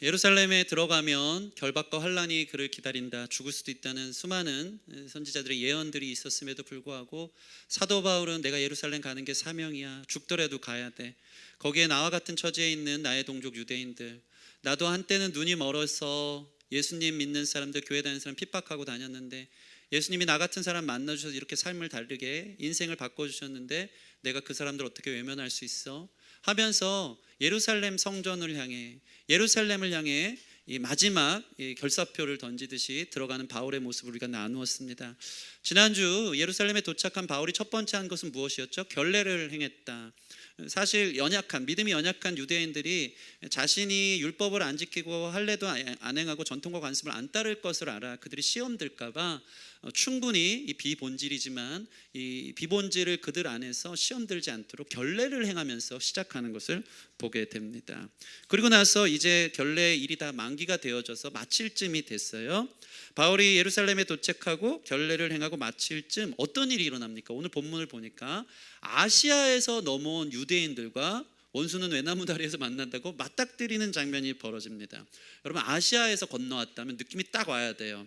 예루살렘에 들어가면 결박과 환란이 그를 기다린다, 죽을 수도 있다는 수많은 선지자들의 예언들이 있었음에도 불구하고 사도 바울은 내가 예루살렘 가는 게 사명이야, 죽더라도 가야 돼. 거기에 나와 같은 처지에 있는 나의 동족 유대인들, 나도 한때는 눈이 멀어서 예수님 믿는 사람들, 교회 다니는 사람 핍박하고 다녔는데 예수님이 나 같은 사람 만나주셔서 이렇게 삶을 다르게 인생을 바꿔주셨는데 내가 그 사람들 어떻게 외면할 수 있어? 하면서 예루살렘 성전을 향해, 예루살렘을 향해 이 마지막 결사표를 던지듯이 들어가는 바울의 모습을 우리가 나누었습니다. 지난주 예루살렘에 도착한 바울이 첫 번째 한 것은 무엇이었죠? 결례를 행했다. 사실 믿음이 연약한 유대인들이 자신이 율법을 안 지키고 할례도 안 행하고 전통과 관습을 안 따를 것을 알아 그들이 시험 들까 봐 충분히 이 비본질이지만 이 비본질을 그들 안에서 시험 들지 않도록 결례를 행하면서 시작하는 것을 보게 됩니다. 그리고 나서 이제 결례의 일이 다 만기가 되어져서 마칠 쯤이 됐어요. 바울이 예루살렘에 도착하고 결례를 행하고 마칠 쯤 어떤 일이 일어납니까? 오늘 본문을 보니까 아시아에서 넘어온 유대인들과 원수는 외나무 다리에서 만난다고 맞닥뜨리는 장면이 벌어집니다. 여러분, 아시아에서 건너왔다면 느낌이 딱 와야 돼요.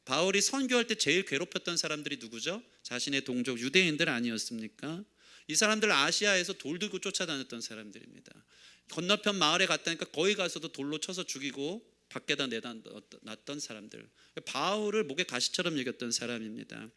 바울이 선교할 때 제일 괴롭혔던 사람들이 누구죠? 자신의 동족 유대인들 아니었습니까? 이 사람들 아시아에서 돌 들고 쫓아다녔던 사람들입니다. 건너편 마을에 갔다니까 거기 가서도 돌로 쳐서 죽이고 밖에다 내다 놨던 사람들, 바울을 목에 가시처럼 여겼던 사람입니다.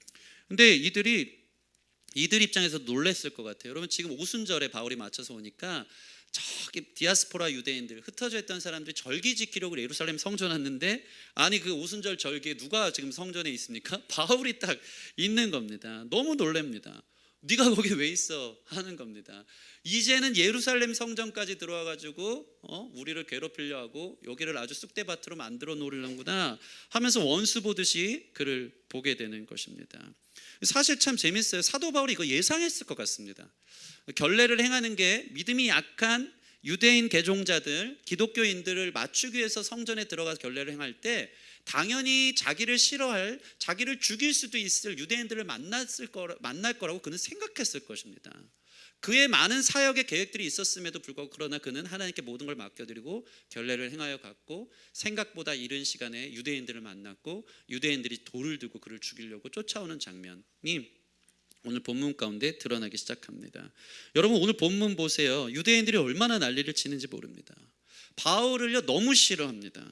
근데 이들 입장에서 놀랬을 것 같아요. 여러분, 지금 오순절에 바울이 맞춰서 오니까 저기 디아스포라 유대인들, 흩어져 있던 사람들이 절기 지키려고 예루살렘 성전 왔는데, 아니 그 오순절 절기에 누가 지금 성전에 있습니까? 바울이 딱 있는 겁니다. 너무 놀랍니다. 네가 거기 왜 있어? 하는 겁니다. 이제는 예루살렘 성전까지 들어와 가지고 우리를 괴롭히려 하고 여기를 아주 쑥대밭으로 만들어 놓으려는구나 하면서 원수 보듯이 그를 보게 되는 것입니다. 사실 참 재밌어요. 사도 바울이 이거 예상했을 것 같습니다. 결례를 행하는 게 믿음이 약한 유대인 개종자들, 기독교인들을 맞추기 위해서 성전에 들어가서 결례를 행할 때 당연히 자기를 싫어할, 자기를 죽일 수도 있을 유대인들을 만날 거라고 그는 생각했을 것입니다. 그의 많은 사역의 계획들이 있었음에도 불구하고 그러나 그는 하나님께 모든 걸 맡겨드리고 결례를 행하여 갔고, 생각보다 이른 시간에 유대인들을 만났고 유대인들이 돌을 들고 그를 죽이려고 쫓아오는 장면이 오늘 본문 가운데 드러나기 시작합니다. 여러분, 오늘 본문 보세요. 유대인들이 얼마나 난리를 치는지 모릅니다. 바울을요 너무 싫어합니다.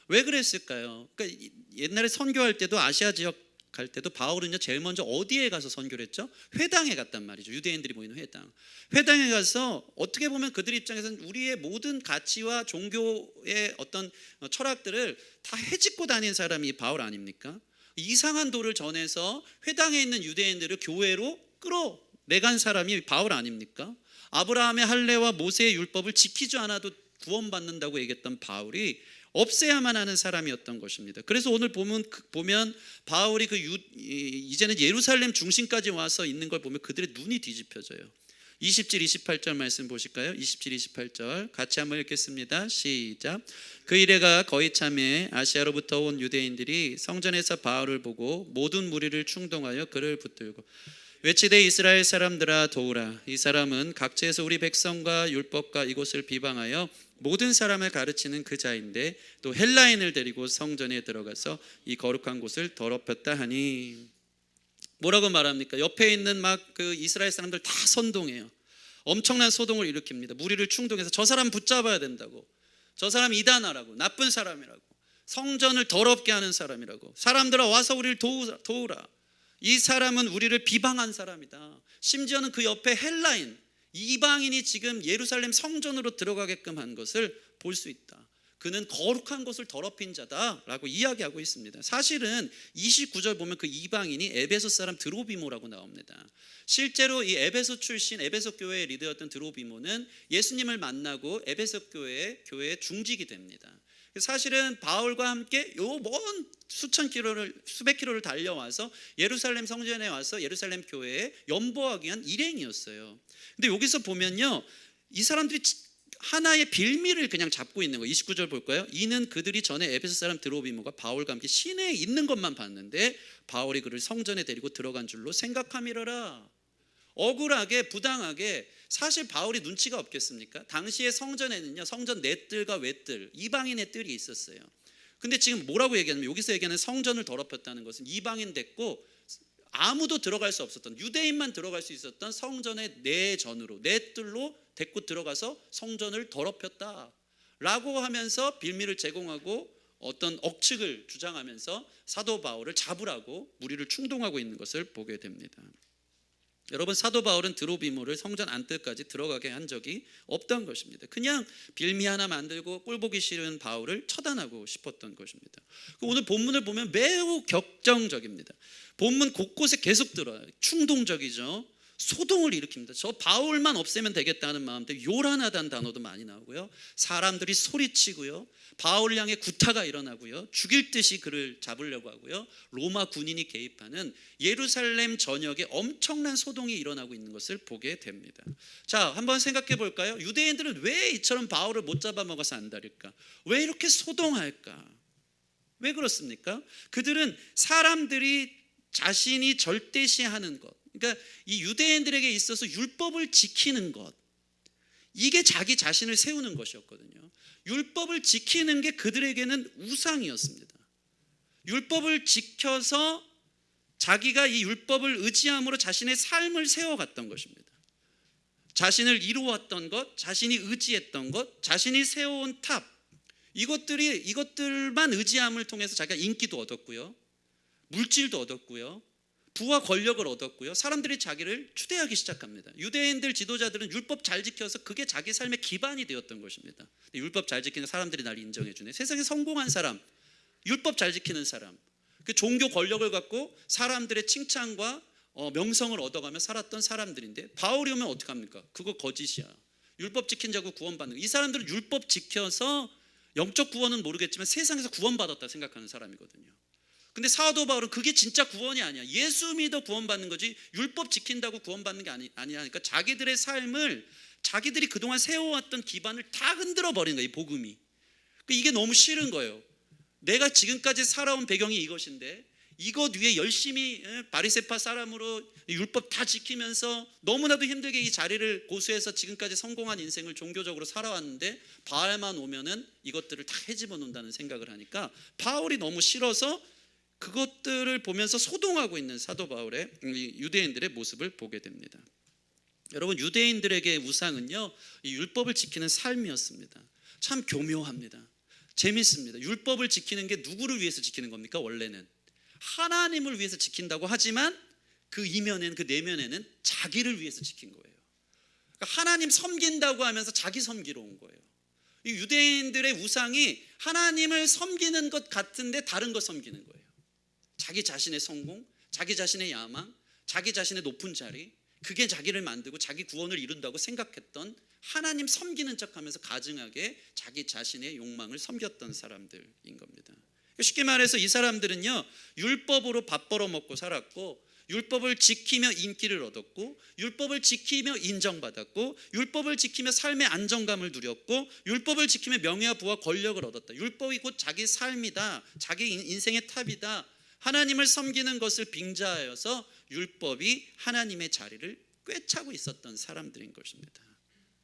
왜 그랬을까요? 그러니까 옛날에 선교할 때도 아시아 지역 갈 때도 바울은요 제일 먼저 어디에 가서 선교를 했죠? 회당에 갔단 말이죠. 유대인들이 모이는 회당에 가서 어떻게 보면 그들 입장에서는 우리의 모든 가치와 종교의 어떤 철학들을 다 헤집고 다닌 사람이 바울 아닙니까? 이상한 도를 전해서 회당에 있는 유대인들을 교회로 끌어내간 사람이 바울 아닙니까? 아브라함의 할례와 모세의 율법을 지키지 않아도 구원받는다고 얘기했던 바울이 없애야만 하는 사람이었던 것입니다. 그래서 오늘 보면 바울이 이제는 예루살렘 중심까지 와서 있는 걸 보면 그들의 눈이 뒤집혀져요. 20절 28절 말씀 보실까요? 27, 28절 같이 한번 읽겠습니다. 시작. 그 이래가 거의 참에 아시아로부터 온 유대인들이 성전에서 바울을 보고 모든 무리를 충동하여 그를 붙들고 외치되 이스라엘 사람들아 도우라. 이 사람은 각지에서 우리 백성과 율법과 이곳을 비방하여 모든 사람을 가르치는 그 자인데 또 헬라인을 데리고 성전에 들어가서 이 거룩한 곳을 더럽혔다 하니. 뭐라고 말합니까? 옆에 있는 막 그 이스라엘 사람들 다 선동해요. 엄청난 소동을 일으킵니다. 무리를 충동해서 저 사람 붙잡아야 된다고, 저 사람 이단하라고, 나쁜 사람이라고, 성전을 더럽게 하는 사람이라고, 사람들아 와서 우리를 도우라. 이 사람은 우리를 비방한 사람이다. 심지어는 그 옆에 헬라인, 이방인이 지금 예루살렘 성전으로 들어가게끔 한 것을 볼 수 있다. 그는 거룩한 것을 더럽힌 자다라고 이야기하고 있습니다. 사실은 29절 보면 그 이방인이 에베소 사람 드로비모라고 나옵니다. 실제로 이 에베소 출신 에베소 교회의 리더였던 드로비모는 예수님을 만나고 에베소 교회의 중직이 됩니다. 사실은 바울과 함께 요 먼 수백 킬로를 달려와서 예루살렘 성전에 와서 예루살렘 교회에 연보하기 위한 일행이었어요. 근데 여기서 보면요, 이 사람들이 하나의 빌미를 그냥 잡고 있는 거예요. 29절 볼까요? 이는 그들이 전에 에베소 사람 드로비모가 바울과 함께 시내에 있는 것만 봤는데 바울이 그를 성전에 데리고 들어간 줄로 생각함이러라. 억울하게 부당하게 사실 바울이 눈치가 없겠습니까? 당시의 성전에는요, 성전 내뜰과 외뜰, 이방인의 뜰이 있었어요. 근데 지금 뭐라고 얘기하냐면, 여기서 얘기하는 성전을 더럽혔다는 것은 이방인 됐고 아무도 들어갈 수 없었던, 유대인만 들어갈 수 있었던 성전의 내전으로, 내뜰로 데리고 들어가서 성전을 더럽혔다 라고 하면서 빌미를 제공하고 어떤 억측을 주장하면서 사도 바울을 잡으라고 무리를 충동하고 있는 것을 보게 됩니다. 여러분, 사도 바울은 드로비모를 성전 안뜰까지 들어가게 한 적이 없던 것입니다. 그냥 빌미 하나 만들고 꼴보기 싫은 바울을 처단하고 싶었던 것입니다. 오늘 본문을 보면 매우 격정적입니다. 본문 곳곳에 계속 들어요. 충동적이죠. 소동을 일으킵니다. 저 바울만 없애면 되겠다는 마음대 요란하다는 단어도 많이 나오고요. 사람들이 소리치고요. 바울을 향해 구타가 일어나고요. 죽일 듯이 그를 잡으려고 하고요. 로마 군인이 개입하는 예루살렘 전역에 엄청난 소동이 일어나고 있는 것을 보게 됩니다. 자, 한번 생각해 볼까요? 유대인들은 왜 이처럼 바울을 못 잡아먹어서 안달일까? 왜 이렇게 소동할까? 왜 그렇습니까? 그들은 사람들이 자신이 절대시하는 것, 그러니까 이 유대인들에게 있어서 율법을 지키는 것, 이게 자기 자신을 세우는 것이었거든요. 율법을 지키는 게 그들에게는 우상이었습니다. 율법을 지켜서 자기가 이 율법을 의지함으로 자신의 삶을 세워갔던 것입니다. 자신을 이루었던 것, 자신이 의지했던 것, 자신이 세워온 탑, 이것들만 의지함을 통해서 자기가 인기도 얻었고요, 물질도 얻었고요, 부와 권력을 얻었고요, 사람들이 자기를 추대하기 시작합니다. 유대인들 지도자들은 율법 잘 지켜서 그게 자기 삶의 기반이 되었던 것입니다. 율법 잘 지키는 사람들이 날 인정해 주네. 세상에 성공한 사람, 율법 잘 지키는 사람, 그 종교 권력을 갖고 사람들의 칭찬과 명성을 얻어가며 살았던 사람들인데, 바울이 오면 어떻게 합니까? 그거 거짓이야. 율법 지킨 자고 구원받는, 이 사람들은 율법 지켜서 영적 구원은 모르겠지만 세상에서 구원받았다 생각하는 사람이거든요. 근데 사도 바울은 그게 진짜 구원이 아니야. 예수 믿어 구원받는 거지 율법 지킨다고 구원받는 게 아니라니까. 자기들의 삶을, 자기들이 그동안 세워왔던 기반을 다 흔들어 버리는 거예요, 이 복음이. 이게 너무 싫은 거예요. 내가 지금까지 살아온 배경이 이것인데 이것 위에 열심히 바리새파 사람으로 율법 다 지키면서 너무나도 힘들게 이 자리를 고수해서 지금까지 성공한 인생을 종교적으로 살아왔는데, 바알만 오면은 이것들을 다 헤집어 놓는다는 생각을 하니까 바울이 너무 싫어서 그것들을 보면서 소동하고 있는 사도 바울의, 유대인들의 모습을 보게 됩니다. 여러분, 유대인들에게 우상은요, 이 율법을 지키는 삶이었습니다. 참 교묘합니다. 재밌습니다. 율법을 지키는 게 누구를 위해서 지키는 겁니까? 원래는 하나님을 위해서 지킨다고 하지만 그 이면에는, 그 내면에는 자기를 위해서 지킨 거예요. 그러니까 하나님 섬긴다고 하면서 자기 섬기러 온 거예요. 이 유대인들의 우상이 하나님을 섬기는 것 같은데 다른 것 섬기는 거예요. 자기 자신의 성공, 자기 자신의 야망, 자기 자신의 높은 자리, 그게 자기를 만들고 자기 구원을 이룬다고 생각했던, 하나님 섬기는 척하면서 가증하게 자기 자신의 욕망을 섬겼던 사람들인 겁니다. 쉽게 말해서 이 사람들은요, 율법으로 밥 벌어먹고 살았고, 율법을 지키며 인기를 얻었고, 율법을 지키며 인정받았고, 율법을 지키며 삶의 안정감을 누렸고, 율법을 지키며 명예와 부와 권력을 얻었다. 율법이 곧 자기 삶이다, 자기 인생의 탑이다. 하나님을 섬기는 것을 빙자하여서 율법이 하나님의 자리를 꿰차고 있었던 사람들인 것입니다.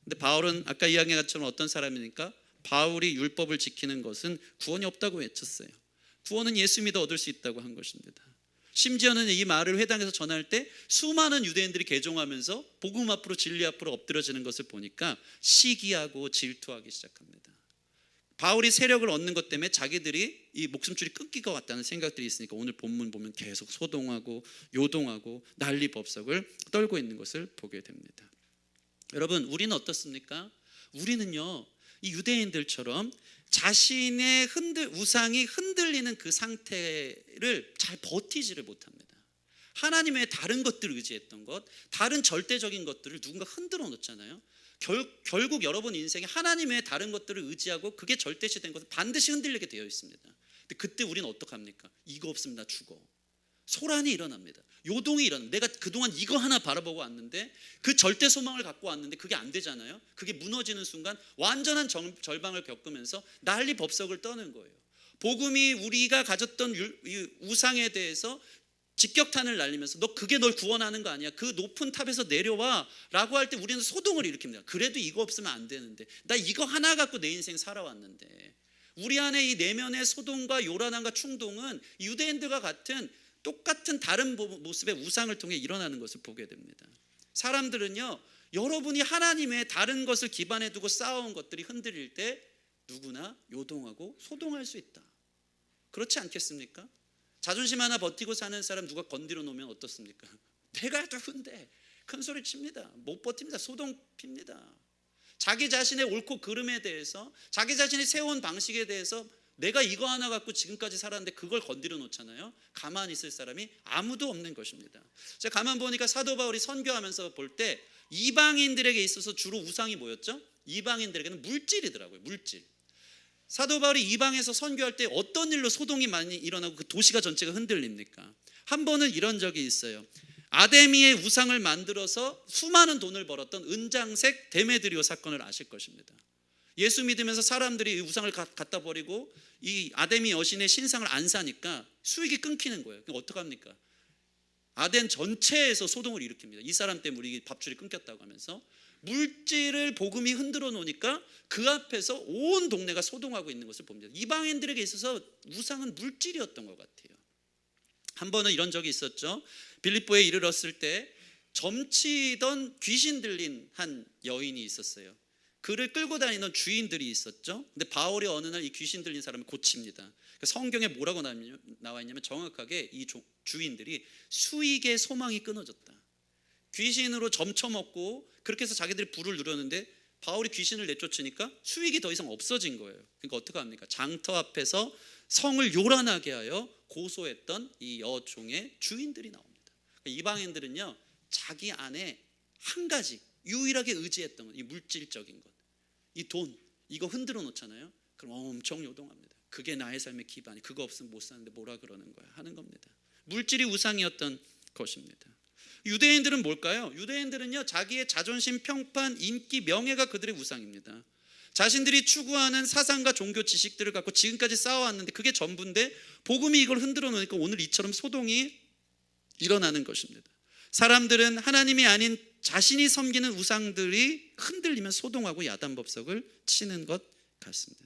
근데 바울은 아까 이야기한 것처럼 어떤 사람이니까, 바울이 율법을 지키는 것은 구원이 없다고 외쳤어요. 구원은 예수 믿어 얻을 수 있다고 한 것입니다. 심지어는 이 말을 회당에서 전할 때 수많은 유대인들이 개종하면서 복음 앞으로, 진리 앞으로 엎드려지는 것을 보니까 시기하고 질투하기 시작합니다. 바울이 세력을 얻는 것 때문에 자기들이 이 목숨줄이 끊길 것 같다는 생각들이 있으니까 오늘 본문 보면 계속 소동하고 요동하고 난리법석을 떨고 있는 것을 보게 됩니다. 여러분, 우리는 어떻습니까? 우리는요, 이 유대인들처럼 자신의 우상이 흔들리는 그 상태를 잘 버티지를 못합니다. 하나님 외에 다른 것들을 의지했던 것, 다른 절대적인 것들을 누군가 흔들어 놓잖아요. 결국 여러분 인생에 하나님 외에 다른 것들을 의지하고 그게 절대시된 것은 반드시 흔들리게 되어 있습니다. 근데 그때 우리는 어떡합니까? 이거 없으면 나 죽어. 소란이 일어납니다. 요동이 일어납니다. 내가 그동안 이거 하나 바라보고 왔는데, 그 절대 소망을 갖고 왔는데 그게 안 되잖아요. 그게 무너지는 순간 완전한 절방을 겪으면서 난리 법석을 떠는 거예요. 복음이 우리가 가졌던 우상에 대해서 직격탄을 날리면서 너 그게 널 구원하는 거 아니야, 그 높은 탑에서 내려와 라고 할 때 우리는 소동을 일으킵니다. 그래도 이거 없으면 안 되는데, 나 이거 하나 갖고 내 인생 살아왔는데. 우리 안에 이 내면의 소동과 요란함과 충동은 유대인들과 같은 똑같은 다른 모습의 우상을 통해 일어나는 것을 보게 됩니다. 사람들은요, 여러분이 하나님의 다른 것을 기반에 두고 쌓아온 것들이 흔들릴 때 누구나 요동하고 소동할 수 있다. 그렇지 않겠습니까? 자존심 하나 버티고 사는 사람 누가 건드려 놓으면 어떻습니까? 내가 누군데 큰 소리 칩니다. 못 버팁니다. 소동 핍니다. 자기 자신의 옳고 그름에 대해서, 자기 자신이 세운 방식에 대해서 내가 이거 하나 갖고 지금까지 살았는데 그걸 건드려 놓잖아요. 가만히 있을 사람이 아무도 없는 것입니다. 제가 가만 보니까 사도 바울이 선교하면서 볼 때 이방인들에게 있어서 주로 우상이 뭐였죠? 이방인들에게는 물질이더라고요. 물질. 사도 바울이 이방에서 선교할 때 어떤 일로 소동이 많이 일어나고 그 도시가 전체가 흔들립니까? 한 번은 이런 적이 있어요. 아데미의 우상을 만들어서 수많은 돈을 벌었던 은장색 데메드리오 사건을 아실 것입니다. 예수 믿으면서 사람들이 이 우상을 갖다 버리고 이 아데미 여신의 신상을 안 사니까 수익이 끊기는 거예요. 그럼 어떡합니까? 아덴 전체에서 소동을 일으킵니다. 이 사람 때문에 우리 밥줄이 끊겼다고 하면서 물질을 복음이 흔들어 놓으니까 그 앞에서 온 동네가 소동하고 있는 것을 봅니다. 이방인들에게 있어서 우상은 물질이었던 것 같아요. 한 번은 이런 적이 있었죠. 빌립보에 이르렀을 때 점치던 귀신 들린 한 여인이 있었어요. 그를 끌고 다니던 주인들이 있었죠. 근데 바울이 어느 날 이 귀신 들린 사람을 고칩니다. 성경에 뭐라고 나와 있냐면 정확하게 이 주인들이 수익의 소망이 끊어졌다. 귀신으로 점쳐먹고 그렇게 해서 자기들이 부를 누렸는데 바울이 귀신을 내쫓으니까 수익이 더 이상 없어진 거예요. 그러니까 어떻게 합니까? 장터 앞에서 성을 요란하게 하여 고소했던 이 여종의 주인들이 나옵니다. 이방인들은요, 자기 안에 한 가지 유일하게 의지했던 것, 이 물질적인 것, 이 돈, 이거 흔들어 놓잖아요. 그럼 엄청 요동합니다. 그게 나의 삶의 기반이, 그거 없으면 못 사는데 뭐라 그러는 거야 하는 겁니다. 물질이 우상이었던 것입니다. 유대인들은 뭘까요? 유대인들은요, 자기의 자존심, 평판, 인기, 명예가 그들의 우상입니다. 자신들이 추구하는 사상과 종교 지식들을 갖고 지금까지 쌓아왔는데 그게 전부인데 복음이 이걸 흔들어 놓으니까 오늘 이처럼 소동이 일어나는 것입니다. 사람들은 하나님이 아닌 자신이 섬기는 우상들이 흔들리면 소동하고 야단법석을 치는 것 같습니다.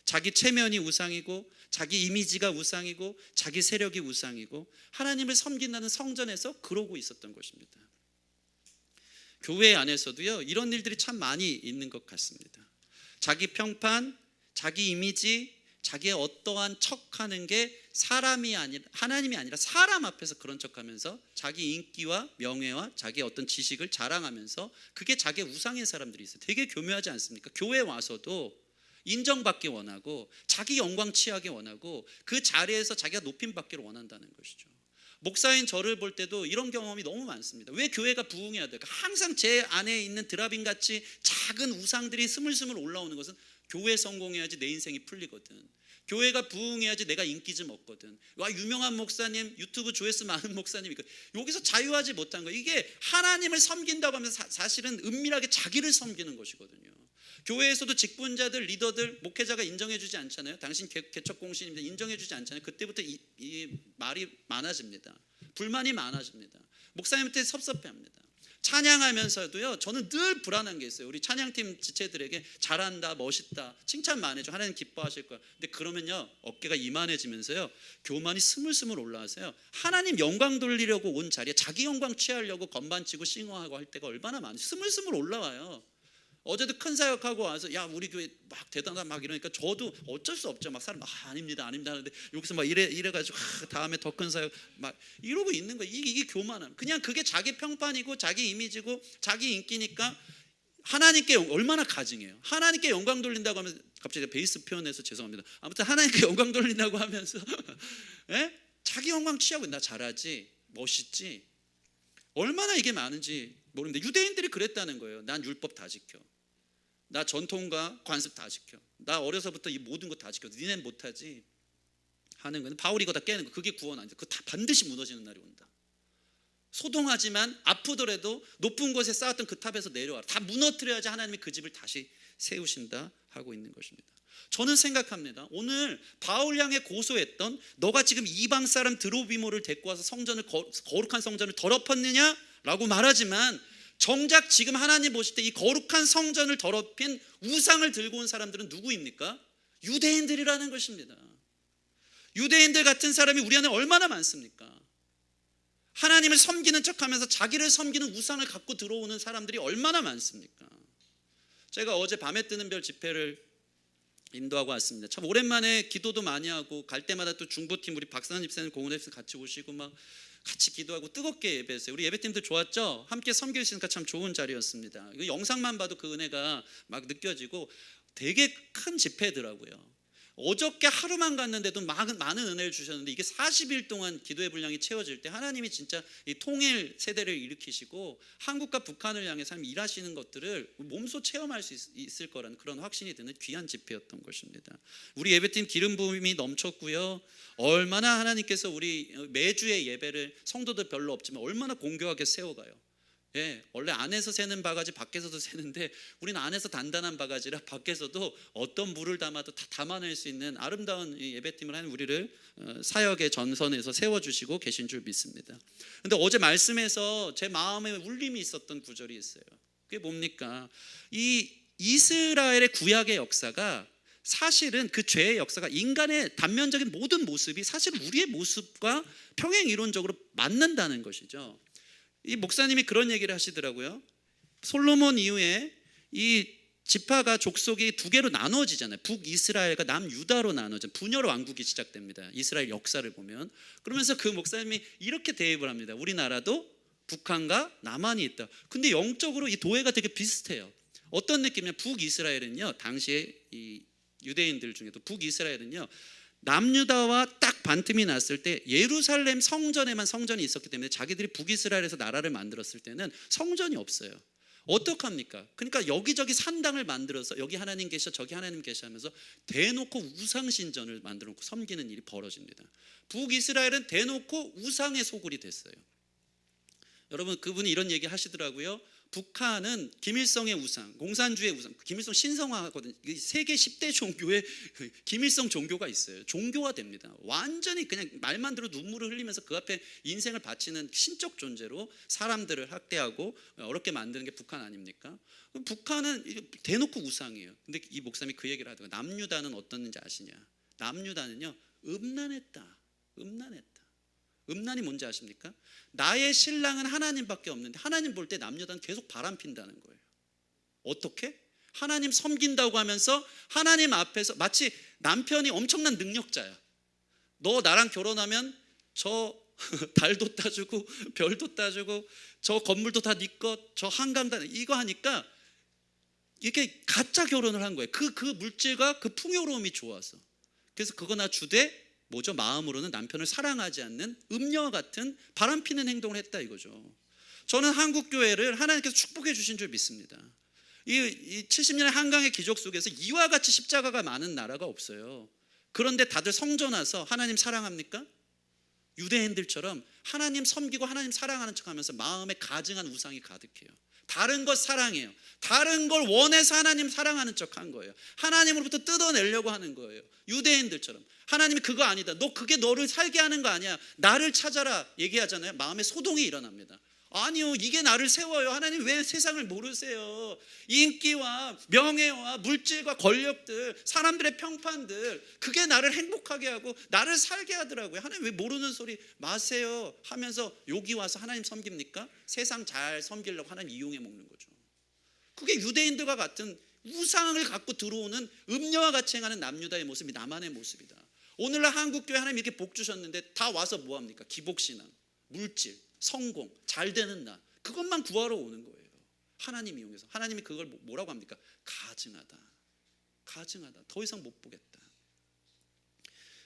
자기 체면이 우상이고 자기 이미지가 우상이고 자기 세력이 우상이고 하나님을 섬긴다는 성전에서 그러고 있었던 것입니다. 교회 안에서도요, 이런 일들이 참 많이 있는 것 같습니다. 자기 평판, 자기 이미지, 자기의 어떠한 척하는 게 사람이 아니라 하나님이 아니라 사람 앞에서 그런 척하면서 자기 인기와 명예와 자기의 어떤 지식을 자랑하면서 그게 자기의 우상인 사람들이 있어요. 되게 교묘하지 않습니까? 교회 와서도 인정받기 원하고 자기 영광 취하기 원하고 그 자리에서 자기가 높임받기를 원한다는 것이죠. 목사인 저를 볼 때도 이런 경험이 너무 많습니다. 왜 교회가 부흥해야 될까? 항상 제 안에 있는 드라빈같이 작은 우상들이 스물스물 올라오는 것은 교회 성공해야지 내 인생이 풀리거든. 교회가 부흥해야지 내가 인기 좀 얻거든. 와, 유명한 목사님, 유튜브 조회수 많은 목사님, 여기서 자유하지 못한 거예요. 이게 하나님을 섬긴다고 하면서 사실은 은밀하게 자기를 섬기는 것이거든요. 교회에서도 직분자들, 리더들, 목회자가 인정해주지 않잖아요. 당신 개척공신입니다. 인정해주지 않잖아요. 그때부터 이 말이 많아집니다. 불만이 많아집니다. 목사님한테 섭섭해합니다. 찬양하면서도요, 저는 늘 불안한 게 있어요. 우리 찬양팀 지체들에게 잘한다, 멋있다, 칭찬 많이 해줘. 하나님 기뻐하실 거야. 근데 그러면요, 어깨가 이만해지면서요, 교만이 스물스물 올라와서요, 하나님 영광 돌리려고 온 자리에 자기 영광 취하려고 건반 치고 싱어하고 할 때가 얼마나 많아요. 스물스물 올라와요. 어제도 큰 사역하고 와서 야, 우리 교회 막 대단하다 막 이러니까 저도 어쩔 수 없죠. 막 사람 아닙니다 하는데 여기서 막 이래가지고 다음에 더 큰 사역 막 이러고 있는 거예요. 이게 교만함. 그냥 그게 자기 평판이고 자기 이미지고 자기 인기니까 하나님께 얼마나 가증해요. 하나님께 영광 돌린다고 하면서, 갑자기 베이스 표현해서 죄송합니다. 아무튼 하나님께 영광 돌린다고 하면서 예? 자기 영광 취하고 나 잘하지, 멋있지, 얼마나 이게 많은지 모르는데 유대인들이 그랬다는 거예요. 난 율법 다 지켜. 나 전통과 관습 다 지켜. 나 어려서부터 이 모든 거 다 지켜. 니넨 못하지 하는 거는 바울이 이거 다 깨는 거. 그게 구원 아니다. 그거 다 반드시 무너지는 날이 온다. 소동하지만 아프더라도 높은 곳에 쌓았던 그 탑에서 내려와라. 다 무너뜨려야지 하나님이 그 집을 다시 세우신다 하고 있는 것입니다. 저는 생각합니다. 오늘 바울 향해 고소했던 너가 지금 이방 사람 드로비모를 데리고 와서 성전을 거룩한 성전을 더럽혔느냐라고 말하지만 정작 지금 하나님 보실 때 이 거룩한 성전을 더럽힌 우상을 들고 온 사람들은 누구입니까? 유대인들이라는 것입니다. 유대인들 같은 사람이 우리 안에 얼마나 많습니까? 하나님을 섬기는 척하면서 자기를 섬기는 우상을 갖고 들어오는 사람들이 얼마나 많습니까? 제가 어제 밤에 뜨는 별 집회를 인도하고 왔습니다. 참 오랜만에 기도도 많이 하고 갈 때마다 또 중보팀 우리 박사님 집사님 공원에서 같이 오시고 막 같이 기도하고 뜨겁게 예배했어요. 우리 예배팀들 좋았죠? 함께 섬길 수 있으니까 참 좋은 자리였습니다. 이거 영상만 봐도 그 은혜가 막 느껴지고 되게 큰 집회더라고요. 어저께 하루만 갔는데도 많은 은혜를 주셨는데 이게 40일 동안 기도의 분량이 채워질 때 하나님이 진짜 이 통일 세대를 일으키시고 한국과 북한을 향해 삶 일하시는 것들을 몸소 체험할 수 있을 거라는 그런 확신이 드는 귀한 집회였던 것입니다. 우리 예배팀 기름 부음이 넘쳤고요. 얼마나 하나님께서 우리 매주의 예배를 성도들 별로 없지만 얼마나 공교하게 세워가요. 예, 원래 안에서 새는 바가지 밖에서도 새는데 우리는 안에서 단단한 바가지라 밖에서도 어떤 물을 담아도 다 담아낼 수 있는 아름다운 예배팀을 하는 우리를 사역의 전선에서 세워주시고 계신 줄 믿습니다. 근데 어제 말씀에서 제 마음에 울림이 있었던 구절이 있어요. 그게 뭡니까? 이 이스라엘의 구약의 역사가 사실은 그 죄의 역사가 인간의 단면적인 모든 모습이 사실 우리의 모습과 평행 이론적으로 맞는다는 것이죠. 이 목사님이 그런 얘기를 하시더라고요. 솔로몬 이후에 이 지파가 족속이 두 개로 나눠지잖아요. 북이스라엘과 남유다로 나눠져 분열 왕국이 시작됩니다. 이스라엘 역사를 보면. 그러면서 그 목사님이 이렇게 대입을 합니다. 우리나라도 북한과 남한이 있다. 근데 영적으로 이 도회가 되게 비슷해요. 어떤 느낌이냐? 북이스라엘은요, 당시에 이 유대인들 중에도 북이스라엘은요, 남유다와 딱 반틈이 났을 때 예루살렘 성전에만 성전이 있었기 때문에 자기들이 북이스라엘에서 나라를 만들었을 때는 성전이 없어요. 어떡합니까? 그러니까 여기저기 산당을 만들어서 여기 하나님 계셔 저기 하나님 계셔 하면서 대놓고 우상신전을 만들어 놓고 섬기는 일이 벌어집니다. 북이스라엘은 대놓고 우상의 소굴이 됐어요. 여러분, 그분이 이런 얘기 하시더라고요. 북한은 김일성의 우상, 공산주의 우상, 김일성 신성화하거든요. 세계 10대 종교에 김일성 종교가 있어요. 종교가 됩니다. 완전히 그냥 말만 들어 눈물을 흘리면서 그 앞에 인생을 바치는 신적 존재로 사람들을 학대하고 어렵게 만드는 게 북한 아닙니까? 북한은 대놓고 우상이에요. 근데 이 목사님이 그 얘기를 하더라고요. 남유다는 어떻는지 아시냐? 남유다는요, 음란했다. 음란이 뭔지 아십니까? 나의 신랑은 하나님밖에 없는데 하나님 볼 때 남녀는 계속 바람핀다는 거예요. 어떻게? 하나님 섬긴다고 하면서 하나님 앞에서 마치 남편이 엄청난 능력자야. 너 나랑 결혼하면 저 달도 따주고 별도 따주고 저 건물도 다 네 것, 저 한강 다 이거 하니까 이렇게 가짜 결혼을 한 거예요. 그 물질과 그 풍요로움이 좋아서. 그래서 그거 나 주되 뭐죠? 마음으로는 남편을 사랑하지 않는 음녀와 같은 바람피는 행동을 했다 이거죠. 저는 한국교회를 하나님께서 축복해 주신 줄 믿습니다. 이 70년의 한강의 기적 속에서 이와 같이 십자가가 많은 나라가 없어요. 그런데 다들 성전 와서 하나님 사랑합니까? 유대인들처럼 하나님 섬기고 하나님 사랑하는 척하면서 마음에 가증한 우상이 가득해요. 다른 것 사랑해요. 다른 걸 원해서 하나님 사랑하는 척한 거예요. 하나님으로부터 뜯어내려고 하는 거예요. 유대인들처럼. 하나님이 그거 아니다. 너 그게 너를 살게 하는 거 아니야. 나를 찾아라 얘기하잖아요. 마음에 소동이 일어납니다. 아니요, 이게 나를 세워요. 하나님 왜 세상을 모르세요? 인기와 명예와 물질과 권력들, 사람들의 평판들, 그게 나를 행복하게 하고 나를 살게 하더라고요. 하나님 왜 모르는 소리 마세요 하면서 여기 와서 하나님 섬깁니까? 세상 잘 섬기려고 하나님 이용해 먹는 거죠. 그게 유대인들과 같은 우상을 갖고 들어오는 음녀와 같이 행하는 남유다의 모습이 남한의 모습이다. 오늘날 한국교회 하나님 이렇게 복 주셨는데 다 와서 뭐합니까? 기복신앙, 물질, 성공, 잘 되는 날, 그것만 구하러 오는 거예요. 하나님 이용해서. 하나님이 그걸 뭐라고 합니까? 가증하다. 더 이상 못 보겠다.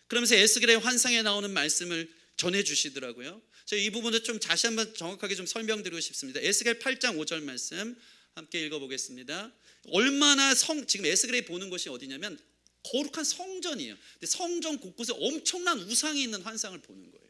그러면서 에스겔의 환상에 나오는 말씀을 전해주시더라고요. 제가 이 부분을 좀 다시 한번 정확하게 좀 설명드리고 싶습니다. 에스겔 8장 5절 말씀 함께 읽어보겠습니다. 얼마나 지금 에스겔이 보는 것이 어디냐면 거룩한 성전이에요. 근데 성전 곳곳에 엄청난 우상이 있는 환상을 보는 거예요.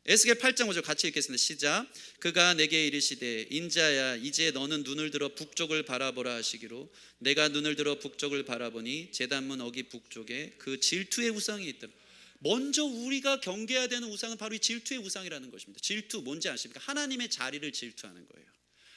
에스겔 8장 5절 같이 읽겠습니다. 시작. 그가 내게 이르시되 인자야 이제 너는 눈을 들어 북쪽을 바라보라 하시기로 내가 눈을 들어 북쪽을 바라보니 제단문 어기 북쪽에 그 질투의 우상이 있더라. 먼저 우리가 경계해야 되는 우상은 바로 이 질투의 우상이라는 것입니다. 질투 뭔지 아십니까? 하나님의 자리를 질투하는 거예요.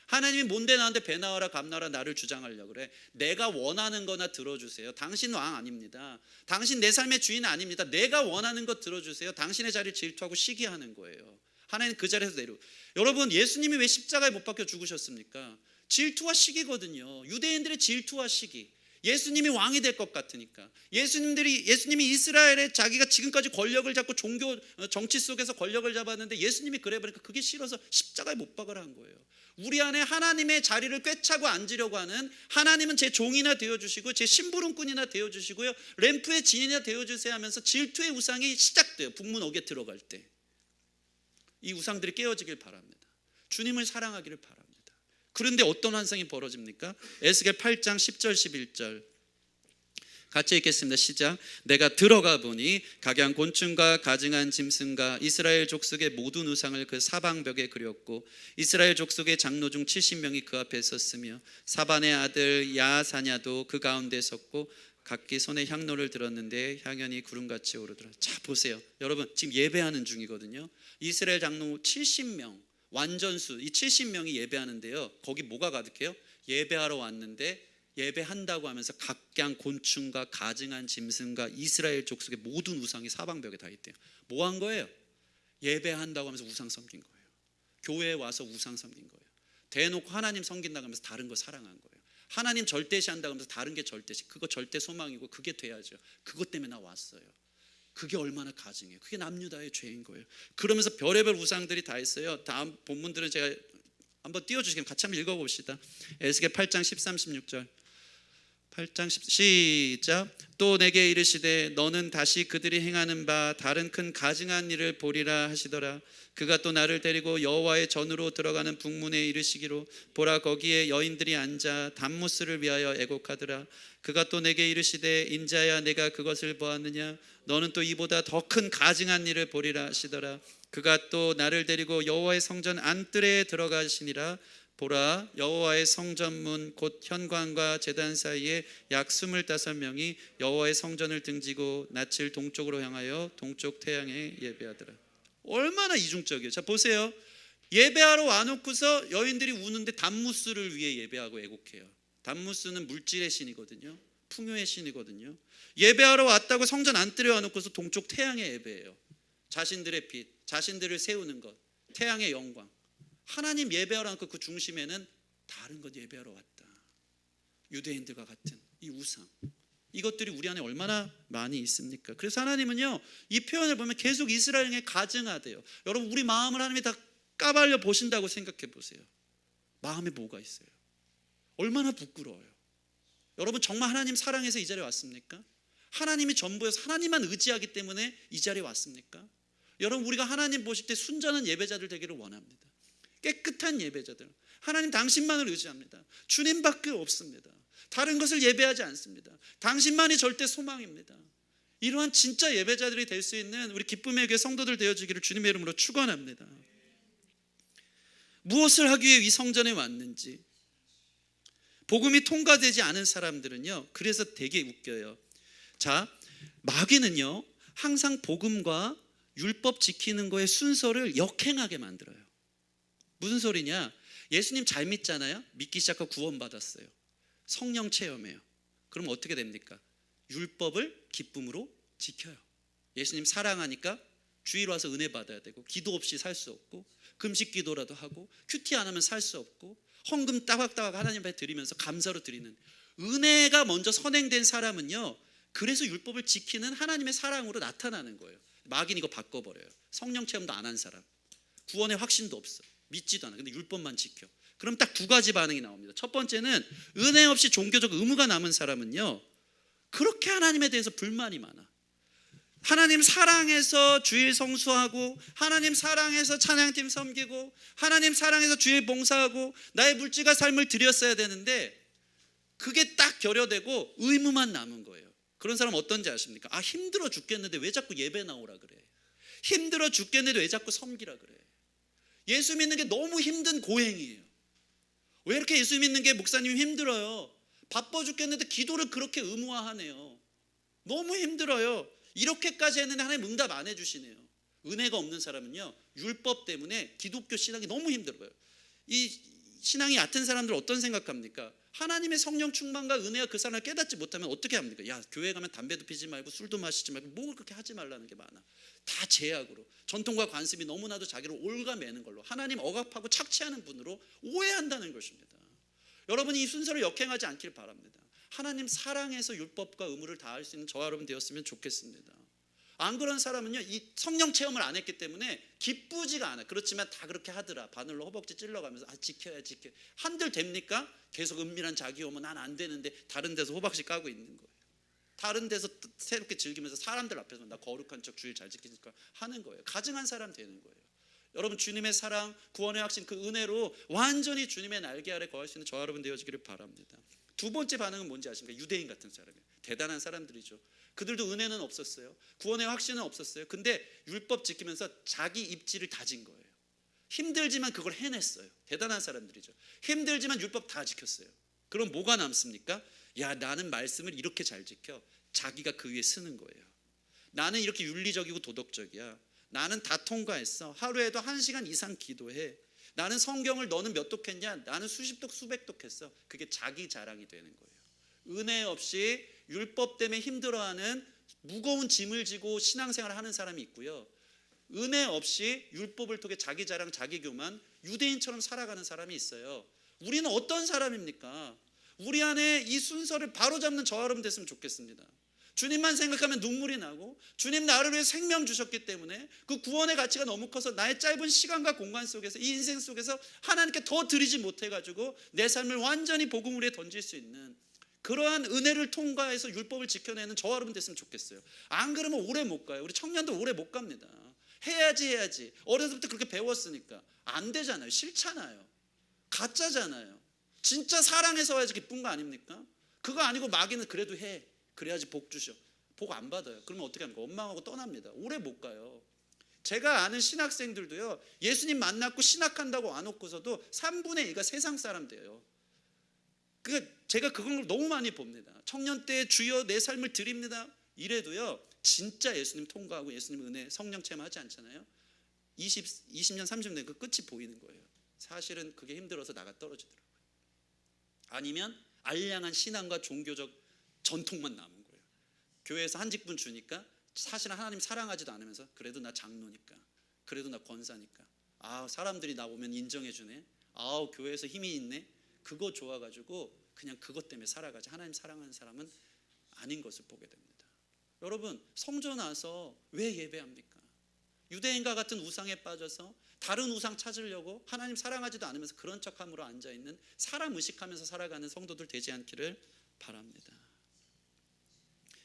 하나님이 뭔데 나한테 배 나와라 감 나와라 나를 주장하려고 그래. 내가 원하는 거나 들어주세요. 당신 왕 아닙니다. 당신 내 삶의 주인 아닙니다. 내가 원하는 거 들어주세요. 당신의 자리를 질투하고 시기하는 거예요. 하나님 그 자리에서 내려. 여러분 예수님이 왜 십자가에 못 박혀 죽으셨습니까? 질투와 시기거든요. 유대인들의 질투와 시기. 예수님이 왕이 될 것 같으니까. 예수님이 이스라엘에 자기가 지금까지 권력을 잡고 종교 정치 속에서 권력을 잡았는데 예수님이 그래 보니까 그게 싫어서 십자가에 못 박으라 한 거예요. 우리 안에 하나님의 자리를 꿰차고 앉으려고 하는, 하나님은 제 종이나 되어주시고 제 심부름꾼이나 되어주시고요 램프의 진이나 되어주세요 하면서 질투의 우상이 시작돼요. 북문 옥에 들어갈 때 이 우상들이 깨어지길 바랍니다. 주님을 사랑하기를 바랍니다. 그런데 어떤 환상이 벌어집니까? 에스겔 8장 10절 11절 같이 읽겠습니다. 시작. 내가 들어가 보니 각양 곤충과 가증한 짐승과 이스라엘 족속의 모든 우상을 그 사방벽에 그렸고 이스라엘 족속의 장로 중 70명이 그 앞에 섰으며 사반의 아들 야사냐도 그 가운데 섰고 각기 손에 향로를 들었는데 향연이 구름같이 오르더라. 자 보세요. 여러분 지금 예배하는 중이거든요. 이스라엘 장로 70명 완전수 이 70명이 예배하는데요. 거기 뭐가 가득해요? 예배하러 왔는데 예배한다고 하면서 각양 곤충과 가증한 짐승과 이스라엘 족속의 모든 우상이 사방벽에 다 있대요. 뭐 한 거예요? 예배한다고 하면서 우상 섬긴 거예요. 교회에 와서 우상 섬긴 거예요. 대놓고 하나님 섬긴다고 하면서 다른 거 사랑한 거예요. 하나님 절대시한다고 하면서 다른 게 절대시. 그거 절대 소망이고 그게 돼야죠. 그것 때문에 나 왔어요. 그게 얼마나 가증해요. 그게 남유다의 죄인 거예요. 그러면서 별의별 우상들이 다 있어요. 다음 본문들은 제가 한번 띄워주시면 같이 한번 읽어봅시다. 에스겔 8장 13, 16절 8장 10 시작. 또 내게 이르시되 너는 다시 그들이 행하는 바 다른 큰 가증한 일을 보리라 하시더라. 그가 또 나를 데리고 여호와의 전으로 들어가는 북문에 이르시기로 보라 거기에 여인들이 앉아 단무스를 위하여 애곡하더라. 그가 또 내게 이르시되 인자야 내가 그것을 보았느냐 너는 또 이보다 더 큰 가증한 일을 보리라 하시더라. 그가 또 나를 데리고 여호와의 성전 안뜰에 들어가시니라. 보라 여호와의 성전문 곧 현관과 제단 사이에 약 25명이 여호와의 성전을 등지고 낯을 동쪽으로 향하여 동쪽 태양에 예배하더라. 얼마나 이중적이에요. 자 보세요. 예배하러 와놓고서 여인들이 우는데 단무스를 위해 예배하고 애곡해요. 단무스는 물질의 신이거든요. 풍요의 신이거든요. 예배하러 왔다고 성전 안뜰에 와놓고서 동쪽 태양에 예배해요. 자신들의 빛, 자신들을 세우는 것, 태양의 영광. 하나님 예배하러 왔고 그 중심에는 다른 것 예배하러 왔다. 유대인들과 같은 이 우상. 이것들이 우리 안에 얼마나 많이 있습니까? 그래서 하나님은요 이 표현을 보면 계속 이스라엘에게 가증하대요. 여러분 우리 마음을 하나님이 다 까발려 보신다고 생각해 보세요. 마음에 뭐가 있어요? 얼마나 부끄러워요. 여러분 정말 하나님 사랑해서 이 자리에 왔습니까? 하나님이 전부여서 하나님만 의지하기 때문에 이 자리에 왔습니까? 여러분 우리가 하나님 보실 때 순전한 예배자들 되기를 원합니다. 깨끗한 예배자들. 하나님 당신만을 의지합니다. 주님밖에 없습니다. 다른 것을 예배하지 않습니다. 당신만이 절대 소망입니다. 이러한 진짜 예배자들이 될 수 있는 우리 기쁨의 교회 성도들 되어주기를 주님의 이름으로 축원합니다. 무엇을 하기 위해 이 성전에 왔는지. 복음이 통과되지 않은 사람들은요 그래서 되게 웃겨요. 자 마귀는요 항상 복음과 율법 지키는 거의 순서를 역행하게 만들어요. 무슨 소리냐? 예수님 잘 믿잖아요. 믿기 시작하고 구원받았어요. 성령 체험해요. 그럼 어떻게 됩니까? 율법을 기쁨으로 지켜요. 예수님 사랑하니까 주일 와서 은혜 받아야 되고 기도 없이 살 수 없고 금식 기도라도 하고 큐티 안 하면 살 수 없고 헌금 따박따박 하나님 앞에 드리면서 감사로 드리는 은혜가 먼저 선행된 사람은요 그래서 율법을 지키는 하나님의 사랑으로 나타나는 거예요. 마귀는 이거 바꿔버려요. 성령 체험도 안 한 사람, 구원의 확신도 없어, 믿지도 않아. 근데 율법만 지켜. 그럼 딱 두 가지 반응이 나옵니다. 첫 번째는 은혜 없이 종교적 의무가 남은 사람은요 그렇게 하나님에 대해서 불만이 많아. 하나님 사랑해서 주일 성수하고 하나님 사랑해서 찬양팀 섬기고 하나님 사랑해서 주일 봉사하고 나의 물질과 삶을 드렸어야 되는데 그게 딱 결여되고 의무만 남은 거예요. 그런 사람 어떤지 아십니까? 아 힘들어 죽겠는데 왜 자꾸 예배 나오라 그래. 힘들어 죽겠는데 왜 자꾸 섬기라 그래? 예수 믿는 게 너무 힘든 고행이에요. 왜 이렇게 예수 믿는 게 목사님 힘들어요? 바빠 죽겠는데 기도를 그렇게 의무화하네요. 너무 힘들어요. 이렇게까지 했는데 하나님 응답 안 해주시네요. 은혜가 없는 사람은요, 율법 때문에 기독교 신앙이 너무 힘들어요. 이 신앙이 얕은 사람들 어떤 생각합니까? 하나님의 성령 충만과 은혜가 그 사람을 깨닫지 못하면 어떻게 합니까? 야, 교회 가면 담배도 피지 말고 술도 마시지 말고 뭘 그렇게 하지 말라는 게 많아. 다 제약으로, 전통과 관습이 너무나도 자기를 올가매는 걸로, 하나님 억압하고 착취하는 분으로 오해한다는 것입니다. 여러분이 이 순서를 역행하지 않길 바랍니다. 하나님 사랑해서 율법과 의무를 다할 수 있는 저와 여러분 되었으면 좋겠습니다. 안 그런 사람은요, 이 성령 체험을 안 했기 때문에 기쁘지가 않아. 그렇지만 다 그렇게 하더라. 바늘로 허벅지 찔러가면서 지켜야. 한들 됩니까? 계속 은밀한 자기 혐오, 난 안 되는데 다른 데서 호박씨 까고 있는 거예요. 다른 데서 새롭게 즐기면서 사람들 앞에서 나 거룩한 척 주일 잘 지키니까 하는 거예요. 가증한 사람 되는 거예요. 여러분, 주님의 사랑, 구원의 확신, 그 은혜로 완전히 주님의 날개 아래 거할 수 있는 저와 여러분 되어지기를 바랍니다. 두 번째 반응은 뭔지 아십니까? 유대인 같은 사람이에요. 대단한 사람들이죠. 그들도 은혜는 없었어요. 구원의 확신은 없었어요. 근데 율법 지키면서 자기 입지를 다진 거예요. 힘들지만 그걸 해냈어요. 대단한 사람들이죠. 힘들지만 율법 다 지켰어요. 그럼 뭐가 남습니까? 야, 나는 말씀을 이렇게 잘 지켜. 자기가 그 위에 쓰는 거예요. 나는 이렇게 윤리적이고 도덕적이야. 나는 다 통과했어. 하루에도 1시간 이상 기도해. 나는 성경을 너는 몇 독했냐? 나는 수십 독 수백 독 했어. 그게 자기 자랑이 되는 거예요. 은혜 없이 율법 때문에 힘들어하는, 무거운 짐을 지고 신앙생활을 하는 사람이 있고요, 은혜 없이 율법을 통해 자기 자랑, 자기 교만, 유대인처럼 살아가는 사람이 있어요. 우리는 어떤 사람입니까? 우리 안에 이 순서를 바로잡는 저와 여러분 됐으면 좋겠습니다. 주님만 생각하면 눈물이 나고, 주님 나를 위해 생명 주셨기 때문에 그 구원의 가치가 너무 커서 나의 짧은 시간과 공간 속에서, 이 인생 속에서 하나님께 더 드리지 못해가지고 내 삶을 완전히 복음 위에 던질 수 있는 그러한 은혜를 통과해서 율법을 지켜내는 저와 여러분 됐으면 좋겠어요. 안 그러면 오래 못 가요. 우리 청년들 오래 못 갑니다. 해야지. 어려서부터 그렇게 배웠으니까. 안 되잖아요. 싫잖아요. 가짜잖아요. 진짜 사랑해서 와야지 기쁜 거 아닙니까? 그거 아니고 마귀는 그래도 해. 그래야지 복 주셔. 복 안 받아요. 그러면 어떻게 합니까? 원망하고 떠납니다. 오래 못 가요. 제가 아는 신학생들도요, 예수님 만났고 신학한다고 안 왔고서도 3분의 2가 세상 사람 돼요. 제가 그걸 너무 많이 봅니다. 청년 때 주여 내 삶을 드립니다 이래도요, 진짜 예수님 통과하고 예수님 은혜, 성령 체험하지 않잖아요. 20년 30년 그 끝이 보이는 거예요. 사실은 그게 힘들어서 나가 떨어지더라고요. 아니면 알량한 신앙과 종교적 전통만 남은 거예요. 교회에서 한 직분 주니까 사실은 하나님 사랑하지도 않으면서 그래도 나 장로니까, 그래도 나 권사니까, 사람들이 나 보면 인정해 주네, 교회에서 힘이 있네, 그거 좋아가지고 그냥 그것 때문에 살아가지 하나님 사랑하는 사람은 아닌 것을 보게 됩니다. 여러분, 성전 나와서 왜 예배합니까? 유대인과 같은 우상에 빠져서 다른 우상 찾으려고 하나님 사랑하지도 않으면서 그런 척함으로 앉아있는, 사람 의식하면서 살아가는 성도들 되지 않기를 바랍니다.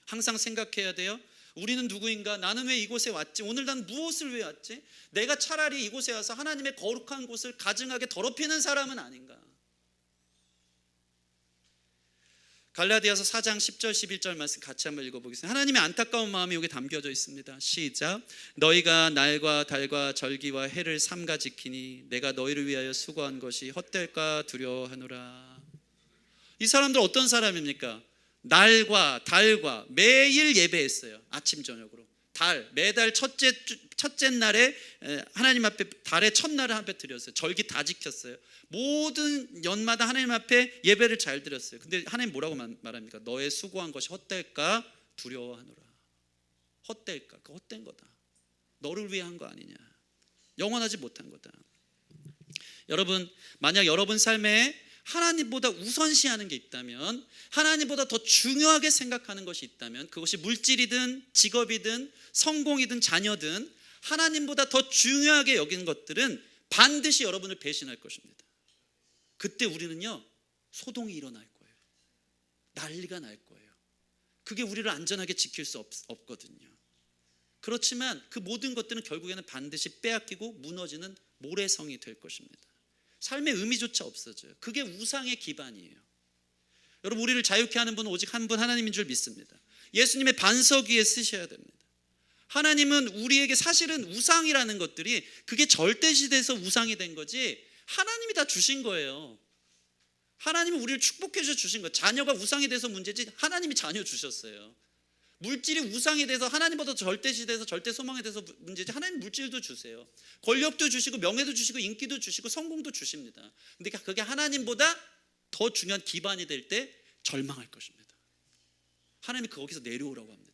항상 생각해야 돼요. 우리는 누구인가? 나는 왜 이곳에 왔지? 오늘 난 무엇을 위해 왔지? 내가 차라리 이곳에 와서 하나님의 거룩한 곳을 가증하게 더럽히는 사람은 아닌가? 갈라디아서 4장 10절 11절 말씀 같이 한번 읽어보겠습니다. 하나님의 안타까운 마음이 여기 담겨져 있습니다. 시작. 너희가 날과 달과 절기와 해를 삼가 지키니 내가 너희를 위하여 수고한 것이 헛될까 두려워하노라. 이 사람들 어떤 사람입니까? 날과 달과 매일 예배했어요. 아침 저녁으로. 달, 매달 첫째 날에 하나님 앞에, 달의 첫날을 앞에 드렸어요. 절기 다 지켰어요. 모든 연마다 하나님 앞에 예배를 잘 드렸어요. 근데 하나님 뭐라고 말합니까? 너의 수고한 것이 헛될까 두려워하노라. 헛될까? 그 헛된 거다. 너를 위해 한 거 아니냐. 영원하지 못한 거다. 여러분, 만약 여러분 삶에 하나님보다 우선시하는 게 있다면, 하나님보다 더 중요하게 생각하는 것이 있다면, 그것이 물질이든 직업이든 성공이든 자녀든 하나님보다 더 중요하게 여기는 것들은 반드시 여러분을 배신할 것입니다. 그때 우리는요, 소동이 일어날 거예요. 난리가 날 거예요. 그게 우리를 안전하게 지킬 수 없거든요. 그렇지만 그 모든 것들은 결국에는 반드시 빼앗기고 무너지는 모래성이 될 것입니다. 삶의 의미조차 없어져요. 그게 우상의 기반이에요. 여러분, 우리를 자유케 하는 분은 오직 한 분, 하나님인 줄 믿습니다. 예수님의 반석 위에 쓰셔야 됩니다. 하나님은 우리에게 사실은 우상이라는 것들이 그게 절대시대에서 우상이 된 거지 하나님이 다 주신 거예요. 하나님은 우리를 축복해 주신 거예요. 자녀가 우상이 돼서 문제지 하나님이 자녀 주셨어요. 물질이 우상이 돼서 하나님보다 절대시대에서 절대소망이 돼서 문제지 하나님 물질도 주세요. 권력도 주시고 명예도 주시고 인기도 주시고 성공도 주십니다. 근데 그게 하나님보다 더 중요한 기반이 될 때 절망할 것입니다. 하나님이 거기서 내려오라고 합니다.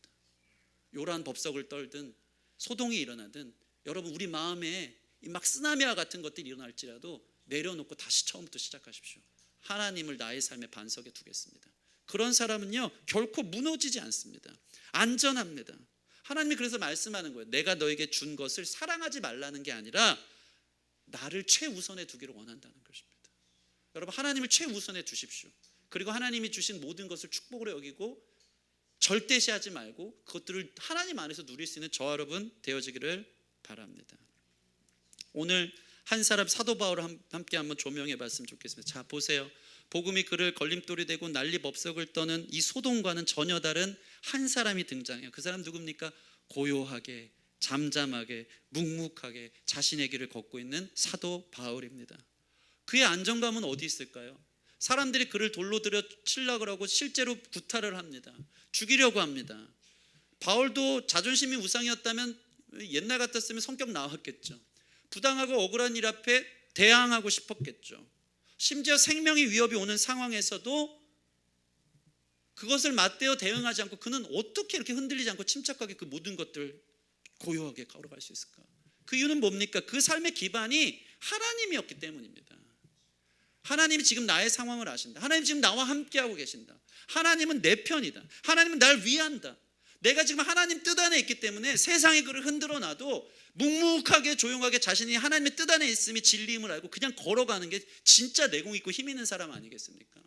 요란 법석을 떨든 소동이 일어나든 여러분 우리 마음에 막 쓰나미와 같은 것들이 일어날지라도 내려놓고 다시 처음부터 시작하십시오. 하나님을 나의 삶의 반석에 두겠습니다. 그런 사람은요 결코 무너지지 않습니다. 안전합니다. 하나님이 그래서 말씀하는 거예요. 내가 너에게 준 것을 사랑하지 말라는 게 아니라 나를 최우선에 두기를 원한다는 것입니다. 여러분 하나님을 최우선에 두십시오. 그리고 하나님이 주신 모든 것을 축복으로 여기고 절대시하지 말고 그것들을 하나님 안에서 누릴 수 있는 저와 여러분 되어지기를 바랍니다. 오늘 한 사람 사도 바울을 함께 한번 조명해 봤으면 좋겠습니다. 자 보세요. 복음이 그를 걸림돌이 되고 난리법석을 떠는 이 소돔과는 전혀 다른 한 사람이 등장해요. 그 사람 누굽니까? 고요하게 잠잠하게 묵묵하게 자신의 길을 걷고 있는 사도 바울입니다. 그의 안정감은 어디 있을까요? 사람들이 그를 돌로 들여 치려고 하고 실제로 구타를 합니다. 죽이려고 합니다. 바울도 자존심이 우상이었다면 옛날 같았으면 성격 나왔겠죠. 부당하고 억울한 일 앞에 대항하고 싶었겠죠. 심지어 생명의 위협이 오는 상황에서도 그것을 맞대어 대응하지 않고 그는 어떻게 이렇게 흔들리지 않고 침착하게 그 모든 것들을 고요하게 걸어갈 수 있을까? 그 이유는 뭡니까? 그 삶의 기반이 하나님이었기 때문입니다. 하나님이 지금 나의 상황을 아신다. 하나님 지금 나와 함께하고 계신다. 하나님은 내 편이다. 하나님은 날 위한다. 내가 지금 하나님 뜻 안에 있기 때문에 세상이 그를 흔들어 놔도 묵묵하게 조용하게 자신이 하나님의 뜻 안에 있음이 진리임을 알고 그냥 걸어가는 게 진짜 내공 있고 힘 있는 사람 아니겠습니까?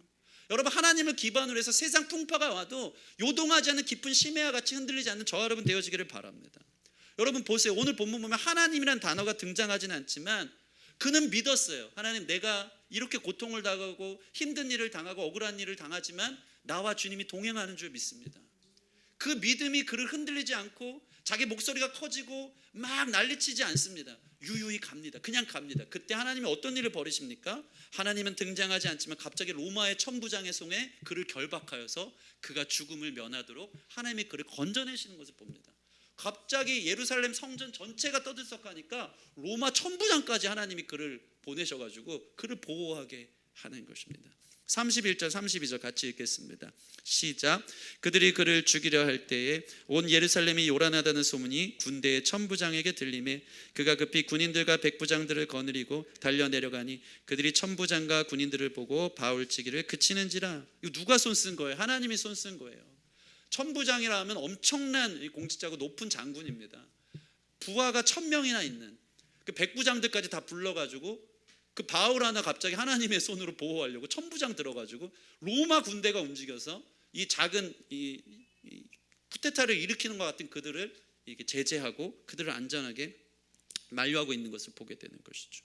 여러분 하나님을 기반으로 해서 세상 풍파가 와도 요동하지 않는 깊은 심해와 같이 흔들리지 않는 저와 여러분 되어지기를 바랍니다. 여러분 보세요. 오늘 본문 보면 하나님이라는 단어가 등장하지는 않지만 그는 믿었어요. 하나님 내가 이렇게 고통을 당하고 힘든 일을 당하고 억울한 일을 당하지만 나와 주님이 동행하는 줄 믿습니다. 그 믿음이 그를 흔들리지 않고 자기 목소리가 커지고 막 난리치지 않습니다. 유유히 갑니다. 그냥 갑니다. 그때 하나님이 어떤 일을 벌이십니까? 하나님은 등장하지 않지만 갑자기 로마의 천부장의 손에 그를 결박하여서 그가 죽음을 면하도록 하나님이 그를 건져내시는 것을 봅니다. 갑자기 예루살렘 성전 전체가 떠들썩하니까 로마 천부장까지 하나님이 그를 보내셔가지고 그를 보호하게 하는 것입니다. 31절 32절 같이 읽겠습니다. 시작. 그들이 그를 죽이려 할 때에 온 예루살렘이 요란하다는 소문이 군대의 천부장에게 들리매 그가 급히 군인들과 백부장들을 거느리고 달려 내려가니 그들이 천부장과 군인들을 보고 바울치기를 그치는지라. 이거 누가 손 쓴 거예요? 하나님이 손 쓴 거예요. 천부장이라 하면 엄청난 공직자고 높은 장군입니다. 부하가 1000명이나 있는 그 백부장들까지 다 불러가지고 그 바울 하나 갑자기 하나님의 손으로 보호하려고 천부장 들어가지고 로마 군대가 움직여서 이 작은 이 쿠데타를 일으키는 것 같은 그들을 이렇게 제재하고 그들을 안전하게 만류하고 있는 것을 보게 되는 것이죠.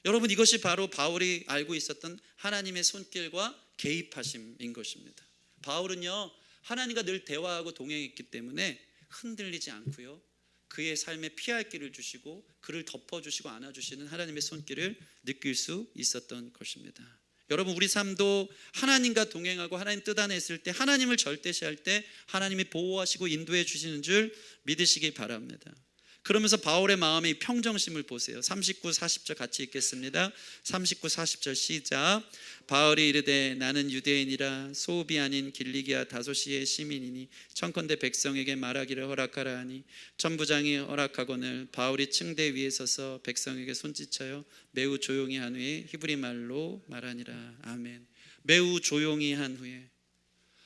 여러분 이것이 바로 바울이 알고 있었던 하나님의 손길과 개입하심인 것입니다. 바울은요 하나님과 늘 대화하고 동행했기 때문에 흔들리지 않고요. 그의 삶에 피할 길을 주시고 그를 덮어주시고 안아주시는 하나님의 손길을 느낄 수 있었던 것입니다. 여러분 우리 삶도 하나님과 동행하고 하나님 뜻 안에 있을 때 하나님을 절대시할 때 하나님이 보호하시고 인도해 주시는 줄 믿으시기 바랍니다. 그러면서 바울의 마음의 평정심을 보세요. 39, 40절 같이 읽겠습니다. 39, 40절 시작. 바울이 이르되 나는 유대인이라 소읍이 아닌 길리기아 다소시의 시민이니 청컨대 백성에게 말하기를 허락하라 하니 천부장이 허락하거늘 바울이 층대 위에 서서 백성에게 손짓하여 매우 조용히 한 후에 히브리 말로 말하니라. 아멘. 매우 조용히 한 후에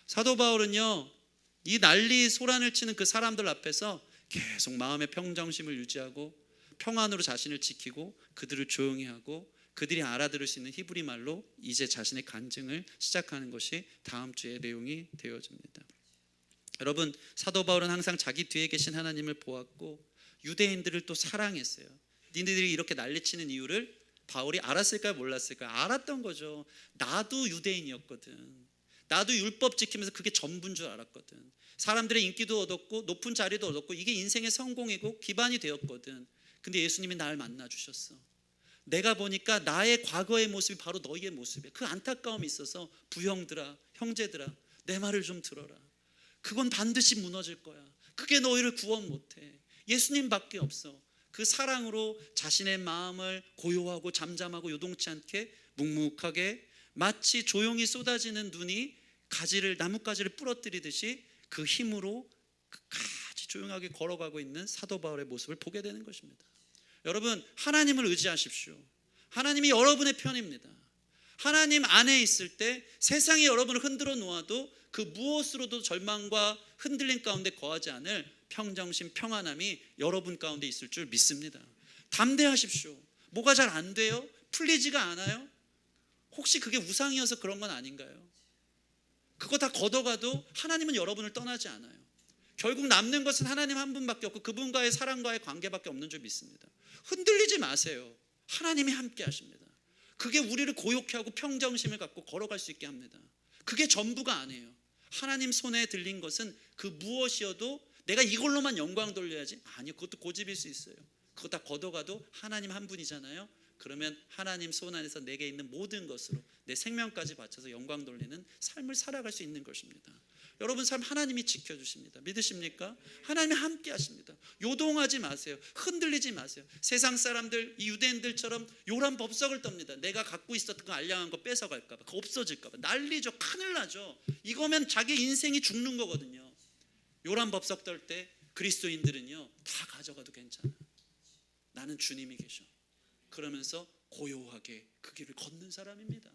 사도 바울은요 이 난리 소란을 치는 그 사람들 앞에서 계속 마음의 평정심을 유지하고 평안으로 자신을 지키고 그들을 조용히 하고 그들이 알아들을 수 있는 히브리 말로 이제 자신의 간증을 시작하는 것이 다음 주의 내용이 되어집니다. 여러분 사도 바울은 항상 자기 뒤에 계신 하나님을 보았고 유대인들을 또 사랑했어요. 니네들이 이렇게 난리치는 이유를 바울이 알았을까요? 몰랐을까요? 알았던 거죠. 나도 유대인이었거든. 나도 율법 지키면서 그게 전부인 줄 알았거든. 사람들의 인기도 얻었고 높은 자리도 얻었고 이게 인생의 성공이고 기반이 되었거든. 근데 예수님이 나를 만나주셨어. 내가 보니까 나의 과거의 모습이 바로 너희의 모습이야. 그 안타까움이 있어서 부형들아, 형제들아, 내 말을 좀 들어라. 그건 반드시 무너질 거야. 그게 너희를 구원 못해. 예수님밖에 없어. 그 사랑으로 자신의 마음을 고요하고 잠잠하고 요동치 않게 묵묵하게 마치 조용히 쏟아지는 눈이 나뭇가지를 부러뜨리듯이 그 힘으로 끝까지 조용하게 걸어가고 있는 사도 바울의 모습을 보게 되는 것입니다. 여러분, 하나님을 의지하십시오. 하나님이 여러분의 편입니다. 하나님 안에 있을 때 세상이 여러분을 흔들어 놓아도 그 무엇으로도 절망과 흔들림 가운데 거하지 않을 평정심, 평안함이 여러분 가운데 있을 줄 믿습니다. 담대하십시오. 뭐가 잘 안 돼요? 풀리지가 않아요? 혹시 그게 우상이어서 그런 건 아닌가요? 그거 다 걷어가도 하나님은 여러분을 떠나지 않아요. 결국 남는 것은 하나님 한 분밖에 없고 그분과의 사랑과의 관계밖에 없는 줄 믿습니다. 흔들리지 마세요. 하나님이 함께 하십니다. 그게 우리를 고요케 하고 평정심을 갖고 걸어갈 수 있게 합니다. 그게 전부가 아니에요. 하나님 손에 들린 것은 그 무엇이어도 내가 이걸로만 영광 돌려야지, 아니요, 그것도 고집일 수 있어요. 그거 다 걷어가도 하나님 한 분이잖아요. 그러면 하나님 손 안에서 내게 있는 모든 것으로 내 생명까지 바쳐서 영광 돌리는 삶을 살아갈 수 있는 것입니다. 여러분 삶 하나님이 지켜주십니다. 믿으십니까? 하나님이 함께 하십니다. 요동하지 마세요. 흔들리지 마세요. 세상 사람들, 이 유대인들처럼 요란 법석을 떱니다. 내가 갖고 있었던 그 알량한 거 뺏어갈까 봐, 그거 없어질까 봐. 난리죠. 큰일 나죠. 이거면 자기 인생이 죽는 거거든요. 요란 법석 떨 때 그리스도인들은요, 다 가져가도 괜찮아. 나는 주님이 계셔. 그러면서 고요하게 그 길을 걷는 사람입니다.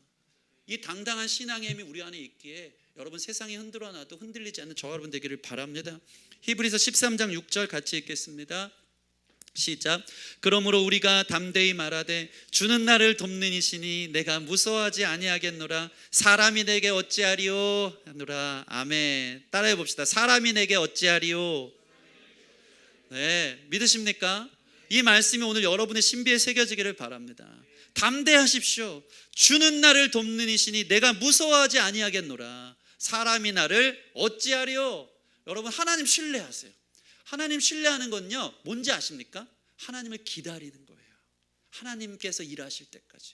이 당당한 신앙의 힘이 우리 안에 있기에 여러분 세상이 흔들어 놔도 흔들리지 않는 저와 여러분 되기를 바랍니다. 히브리서 13장 6절 같이 읽겠습니다. 시작. 그러므로 우리가 담대히 말하되 주는 나를 돕는 이시니 내가 무서워하지 아니하겠노라. 사람이 내게 어찌하리요 하노라. 아멘. 따라해 봅시다. 사람이 내게 어찌하리요. 네, 믿으십니까? 이 말씀이 오늘 여러분의 신비에 새겨지기를 바랍니다. 담대하십시오. 주는 나를 돕는 이시니 내가 무서워하지 아니하겠노라. 사람이 나를 어찌하리요. 여러분 하나님 신뢰하세요. 하나님 신뢰하는 건요, 뭔지 아십니까? 하나님을 기다리는 거예요. 하나님께서 일하실 때까지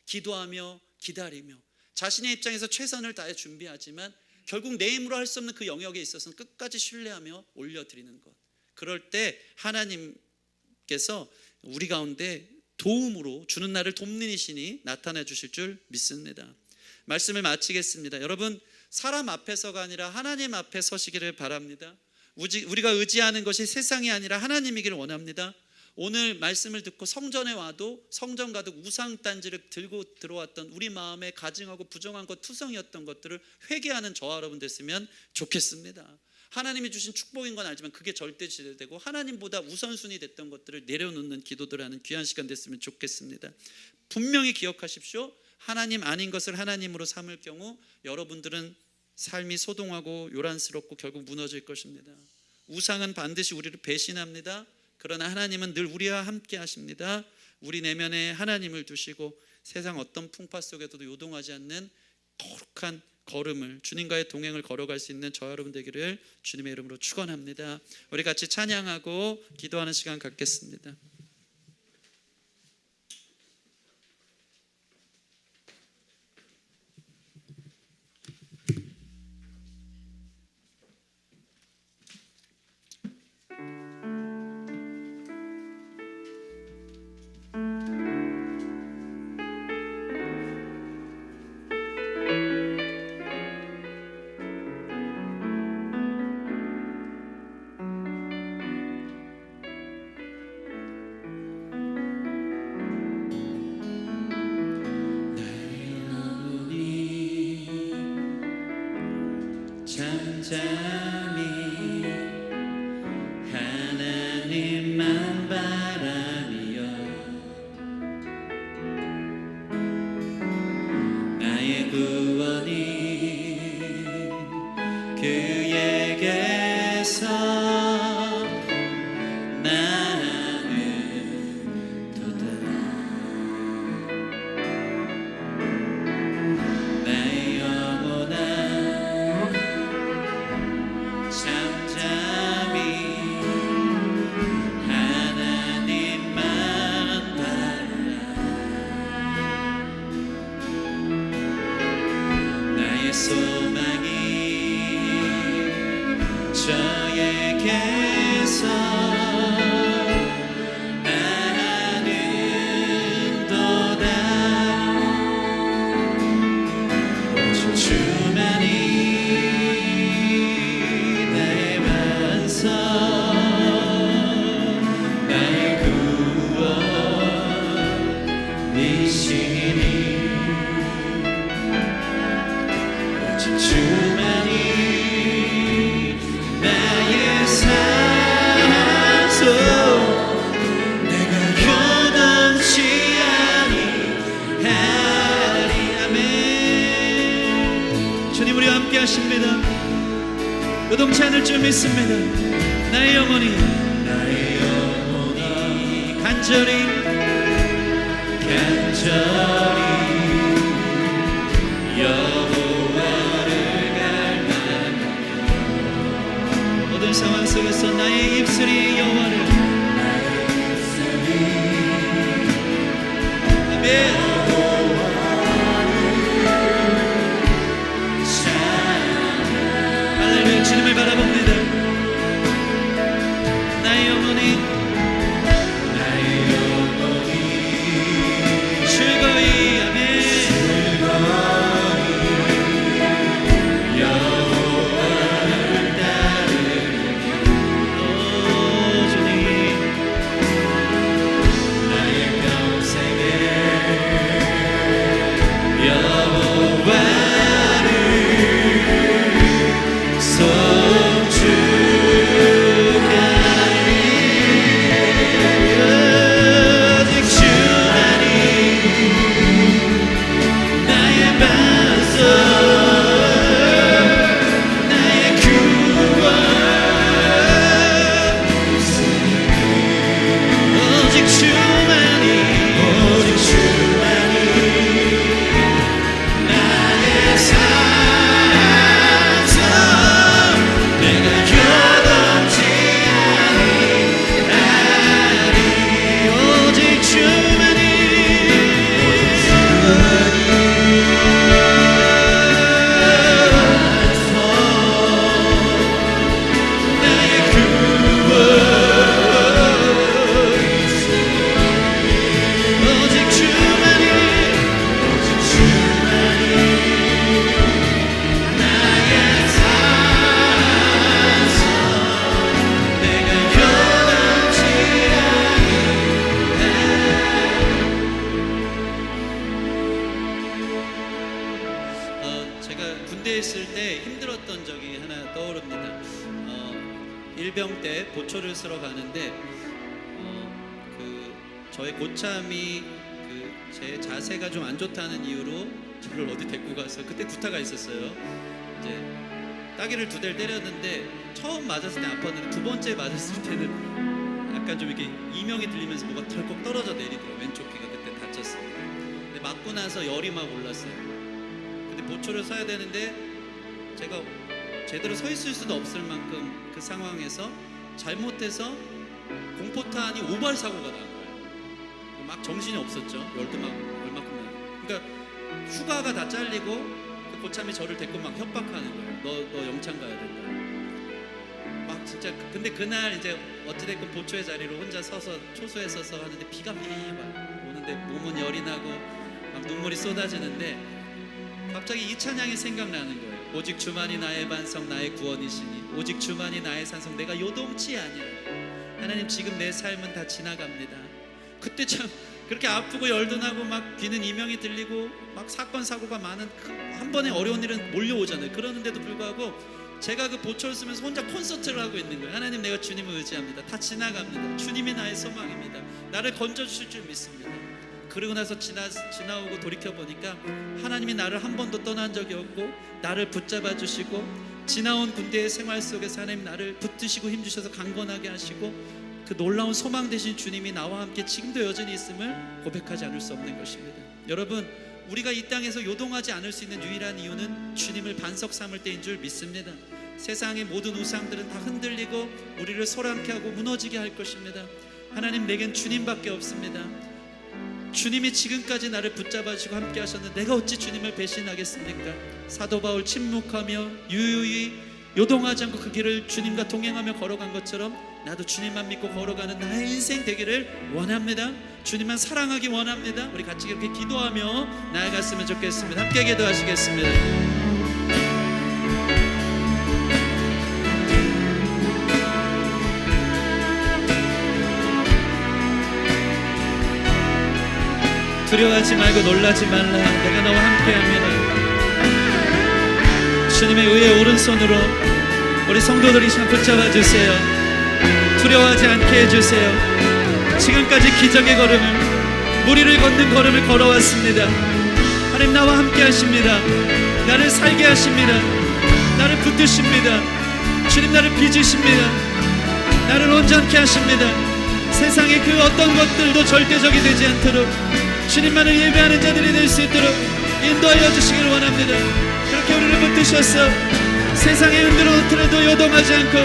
기도하며 기다리며 자신의 입장에서 최선을 다해 준비하지만 결국 내 힘으로 할 수 없는 그 영역에 있어서는 끝까지 신뢰하며 올려드리는 것. 그럴 때 하나님께서 우리 가운데 도움으로 주는 나를 돕는 이신이 나타내 주실 줄 믿습니다. 말씀을 마치겠습니다. 여러분 사람 앞에서가 아니라 하나님 앞에 서시기를 바랍니다. 우리가 의지하는 것이 세상이 아니라 하나님이기를 원합니다. 오늘 말씀을 듣고 성전에 와도 성전 가득 우상단지를 들고 들어왔던 우리 마음에 가증하고 부정한 것, 투성이었던 것들을 회개하는 저와 여러분 됐으면 좋겠습니다. 하나님이 주신 축복인 건 알지만 그게 절대지대되고 하나님보다 우선순위 됐던 것들을 내려놓는 기도들 하는 귀한 시간 됐으면 좋겠습니다. 분명히 기억하십시오. 하나님 아닌 것을 하나님으로 삼을 경우 여러분들은 삶이 소동하고 요란스럽고 결국 무너질 것입니다. 우상은 반드시 우리를 배신합니다. 그러나 하나님은 늘 우리와 함께 하십니다. 우리 내면에 하나님을 두시고 세상 어떤 풍파 속에서도 요동하지 않는 거룩한 걸음을, 주님과의 동행을 걸어갈 수 있는 저와 여러분 되기를 주님의 이름으로 축원합니다. 우리 같이 찬양하고 기도하는 시간 갖겠습니다. 잠잠히 하나님만 바라며 나의 구원이 그에게서 나는 도다. 나의 영원한 저에게서 나는 도다 오직 주만이 나의 반석 나의 구원이시니 오직 주만이 나의 산소 내가 요동치 아니하리 아멘. 주님 우리와 함께 하십니다. 요동치 않을 줄 믿습니다. 나의 영혼이 간절히 여호와를 갈망하며 모든 상황 속에서 나의 입술이 여호와를 아멘. 할렐루야. 주님을 바라봅니다. 나의 영혼이 즐거이 아멘. 여호와를 따르리. 오 주님 나의 평생에 여호와를 송축하리. 오직 주만이 나의 반석 나의 구원 오직 주만이 나의 산성 내가 요동치 아니하리. 오직 주만이 나의 구원 오직 주만이 나의 산성 내가 요동치 제가 군대에 있을 때 힘들었던 적이 하나 떠오릅니다. 일병 때 보초를 쓰러 가는데 저의 고참이 제 자세가 좀 안 좋다는 이유로 저를 어디 데리고 가서 그때 구타가 있었어요. 이제 따기를 2대를 때렸는데 처음 맞았을 때 아팠는데 두 번째 맞았을 때는 약간 좀 이렇게 이명이 들리면서 뭐가 덜컥 떨어져 내리더라고요. 왼쪽 귀가 그때 다쳤습니다. 근데 맞고 나서 열이 막 올랐어요. 근데 보초를 써야 되는데 제가 제대로 서 있을 수도 없을 만큼 그 상황에서 잘못해서 공포탄이 오발 사고가 난 거예요. 막 정신이 없었죠. 열도 막 얼마큼 나요. 그러니까 휴가가 다 잘리고 그 고참이 저를 데리고 막 협박하는 거예요. 너 영창 가야 된다. 막 진짜 근데 그날 이제 어찌됐건 보초의 자리로 혼자 서서 초소에 서서 하는데 비가 막 오는데 몸은 열이 나고 막 눈물이 쏟아지는데 갑자기 이 찬양이 생각나는 거예요. 오직 주만이 나의 반석 나의 구원이시니 오직 주만이 나의 산성 내가 요동치 아니하리. 하나님 지금 내 삶은 다 지나갑니다. 그때 참 그렇게 아프고 열도 나고 막 귀는 이명이 들리고 막 사건 사고가 많은 한 번에 어려운 일은 몰려오잖아요. 그러는데도 불구하고 제가 그 보초를 쓰면서 혼자 콘서트를 하고 있는 거예요. 하나님 내가 주님을 의지합니다. 다 지나갑니다. 주님이 나의 소망입니다. 나를 건져주실 줄 믿습니다. 그러고 나서 지나오고 돌이켜보니까 하나님이 나를 한 번도 떠난 적이 없고 나를 붙잡아 주시고 지나온 군대의 생활 속에서 하나님 나를 붙드시고 힘주셔서 강건하게 하시고 그 놀라운 소망 되신 주님이 나와 함께 지금도 여전히 있음을 고백하지 않을 수 없는 것입니다. 여러분 우리가 이 땅에서 요동하지 않을 수 있는 유일한 이유는 주님을 반석 삼을 때인 줄 믿습니다. 세상의 모든 우상들은 다 흔들리고 우리를 소란케 하고 무너지게 할 것입니다. 하나님 내겐 주님밖에 없습니다. 주님이 지금까지 나를 붙잡아주고 함께 하셨는데 내가 어찌 주님을 배신하겠습니까? 사도 바울 침묵하며 유유히 요동하지 않고 그 길을 주님과 동행하며 걸어간 것처럼 나도 주님만 믿고 걸어가는 나의 인생 되기를 원합니다. 주님만 사랑하기 원합니다. 우리 같이 이렇게 기도하며 나아갔으면 좋겠습니다. 함께 기도하시겠습니다. 두려워하지 말고 놀라지 말라. 내가 너와 함께합니다. 주님의 의의 오른손으로 우리 성도들이 참 붙잡아 주세요. 두려워하지 않게 해주세요. 지금까지 기적의 걸음을, 무리를 걷는 걸음을 걸어왔습니다. 하나님 나와 함께 하십니다. 나를 살게 하십니다. 나를 붙드십니다. 주님 나를 빚으십니다. 나를 온전케 하십니다. 세상의 그 어떤 것들도 절대적이 되지 않도록 주님만을 예배하는 자들이 될 수 있도록 인도하여 주시기를 원합니다. 그렇게 우리를 붙드셔서 세상의 흔들어도 요동하지 않고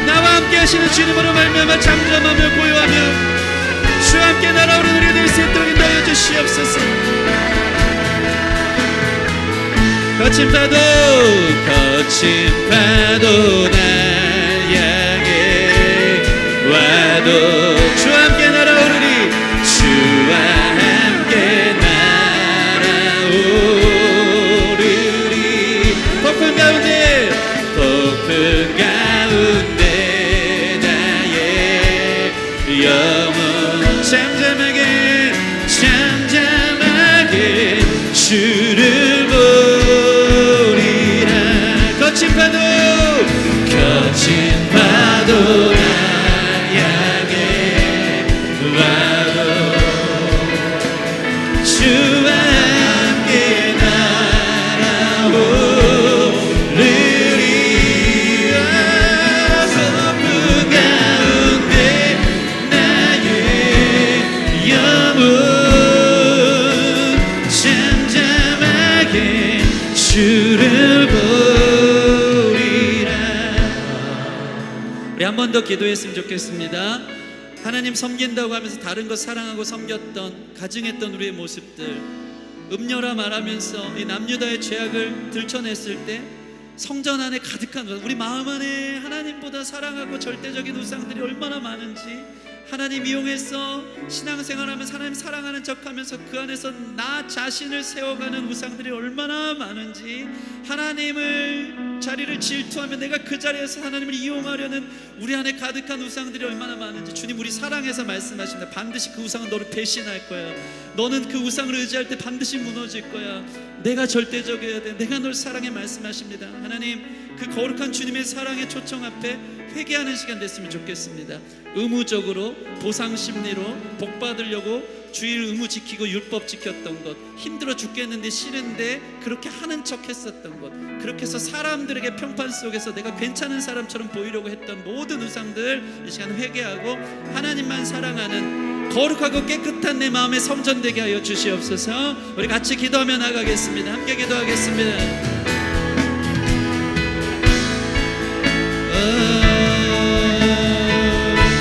나와 함께 하시는 주님으로 말미암아 잠잠하며 고요하며 주와 함께 날아오르는 우리가 될 수 있도록 인도하여 주시옵소서. 거친 파도 날 향해 와도 주와 함께 날아오르리. 주와 함께 날아오르리. 폭풍 가운데 나의 영혼 잠잠하게 주를 보리라. 거친 파도 날 향해 와도 주와 함께 날아오르리. 폭풍 가운데 나의 영혼 잠잠하게 주를 보리라. 우리 한 번 더 기도했으면 좋겠습니다. 하나님 섬긴다고 하면서 다른 것 사랑하고 섬겼던, 가증했던 우리의 모습들, 음녀라 말하면서 이 남유다의 죄악을 들춰냈을 때 성전 안에 가득한 우리 마음 안에 하나님보다 사랑하고 절대적인 우상들이 얼마나 많은지, 하나님 이용해서 신앙생활하면서 하나님 사랑하는 척하면서 그 안에서 나 자신을 세워가는 우상들이 얼마나 많은지, 하나님을 자리를 질투하며 내가 그 자리에서 하나님을 이용하려는 우리 안에 가득한 우상들이 얼마나 많은지 주님 우리 사랑해서 말씀하십니다. 반드시 그 우상은 너를 배신할 거야. 너는 그 우상을 의지할 때 반드시 무너질 거야. 내가 절대적이어야 돼. 내가 널 사랑해 말씀하십니다. 하나님 그 거룩한 주님의 사랑의 초청 앞에 회개하는 시간 됐으면 좋겠습니다. 의무적으로 보상 심리로 복 받으려고 주일 의무 지키고 율법 지켰던 것, 힘들어 죽겠는데 싫은데 그렇게 하는 척 했었던 것, 그렇게 해서 사람들에게 평판 속에서 내가 괜찮은 사람처럼 보이려고 했던 모든 우상들 이 시간 회개하고 하나님만 사랑하는 거룩하고 깨끗한 내 마음에 성전되게 하여 주시옵소서. 우리 같이 기도하며 나가겠습니다. 함께 기도하겠습니다.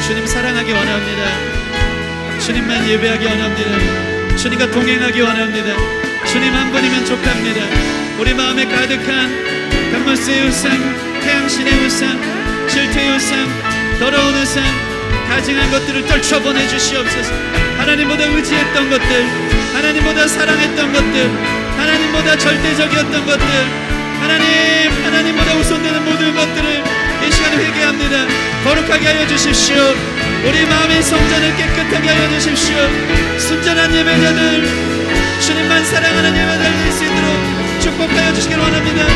주님 사랑하기 원합니다. 주님만 예배하기 원합니다. 주님과 동행하기 원합니다. 주님 한 분이면 족합니다. 우리 마음에 가득한 감모스의 우상, 태양신의 우상, 질투의 우상, 더러운 우상, 가증한 것들을 떨쳐보내 주시옵소서. 하나님보다 의지했던 것들, 하나님보다 사랑했던 것들, 하나님보다 절대적이었던 것들, 하나님보다 우선되는 모든 것들을 이 시간에 회개합니다. 거룩하게 하여 주십시오. 우리 마음의 성전을 깨끗하게 하여 주십시오. 순전한 예배자들, 주님만 사랑하는 예배자들 될 수 있도록 축복하여 주시길 원합니다.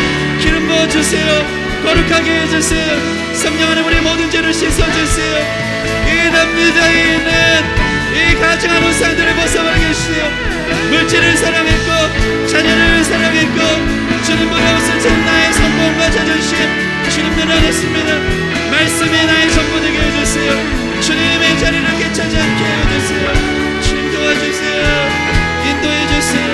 기름 부어주세요. 거룩하게 해주세요. 성령 안에 우리 모든 죄를 씻어주세요. 이 남유다에 있는 이 가증한 우상들을 벗어버리게 해주세요. 물질을 사랑했고 자녀를 사랑했고 주님보다 우선된 나의 성공과 자존심 주님 눈 안했습니다. 말씀이 나의 전부 되게 해주세요. 주님의 자리를 개차지 않게 해주세요. 주님 도와주세요. 인도해주세요.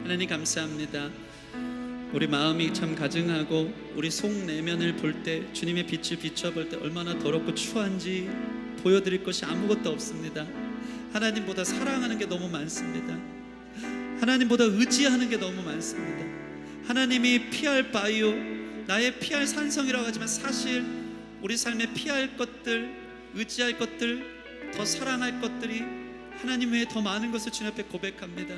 하나님 감사합니다. 우리 마음이 참 가증하고 우리 속 내면을 볼 때 주님의 빛을 비춰볼 때 얼마나 더럽고 추한지 보여드릴 것이 아무것도 없습니다. 하나님보다 사랑하는 게 너무 많습니다. 하나님보다 의지하는 게 너무 많습니다. 하나님이 피할 바요, 나의 피할 산성이라고 하지만 사실 우리 삶에 피할 것들, 의지할 것들, 더 사랑할 것들이 하나님 외에 더 많은 것을 주님 앞에 고백합니다.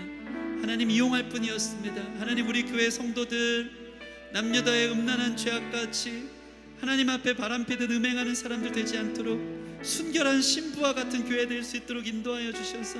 하나님 이용할 뿐이었습니다. 하나님, 우리 교회 성도들 남녀다의 음란한 죄악같이 하나님 앞에 바람피듯 음행하는 사람들 되지 않도록 순결한 신부와 같은 교회 될 수 있도록 인도하여 주셔서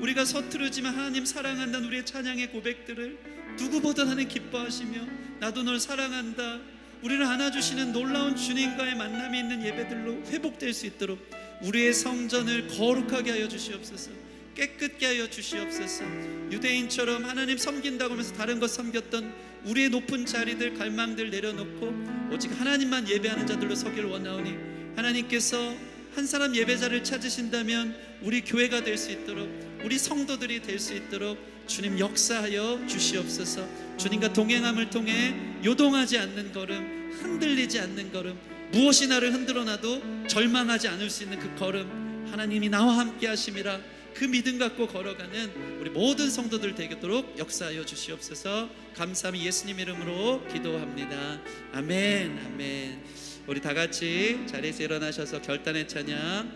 우리가 서투르지만 하나님 사랑한다는 우리의 찬양의 고백들을 누구보다 하나님 기뻐하시며 나도 널 사랑한다, 우리를 안아주시는 놀라운 주님과의 만남이 있는 예배들로 회복될 수 있도록 우리의 성전을 거룩하게 하여 주시옵소서. 깨끗게 하여 주시옵소서. 유대인처럼 하나님 섬긴다고 하면서 다른 것 섬겼던 우리의 높은 자리들, 갈망들 내려놓고 오직 하나님만 예배하는 자들로 서길 원하오니 하나님께서 한 사람 예배자를 찾으신다면 우리 교회가 될 수 있도록, 우리 성도들이 될 수 있도록 주님 역사하여 주시옵소서. 주님과 동행함을 통해 요동하지 않는 걸음, 흔들리지 않는 걸음, 무엇이 나를 흔들어놔도 절망하지 않을 수 있는 그 걸음, 하나님이 나와 함께 하심이라 그 믿음 갖고 걸어가는 우리 모든 성도들 되도록 역사하여 주시옵소서. 감사함이 예수님 이름으로 기도합니다. 아멘. 아멘. 우리 다 같이 자리에서 일어나셔서 결단의 찬양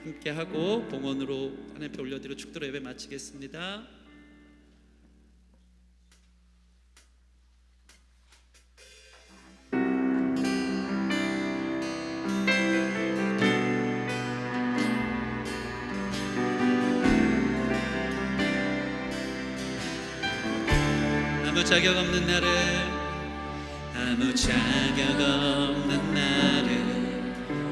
함께 하고 봉헌으로 하나님 앞에 올려드려 축도로 예배 마치겠습니다. 아무 자격 없는 나를, 아무 자격 없는 나를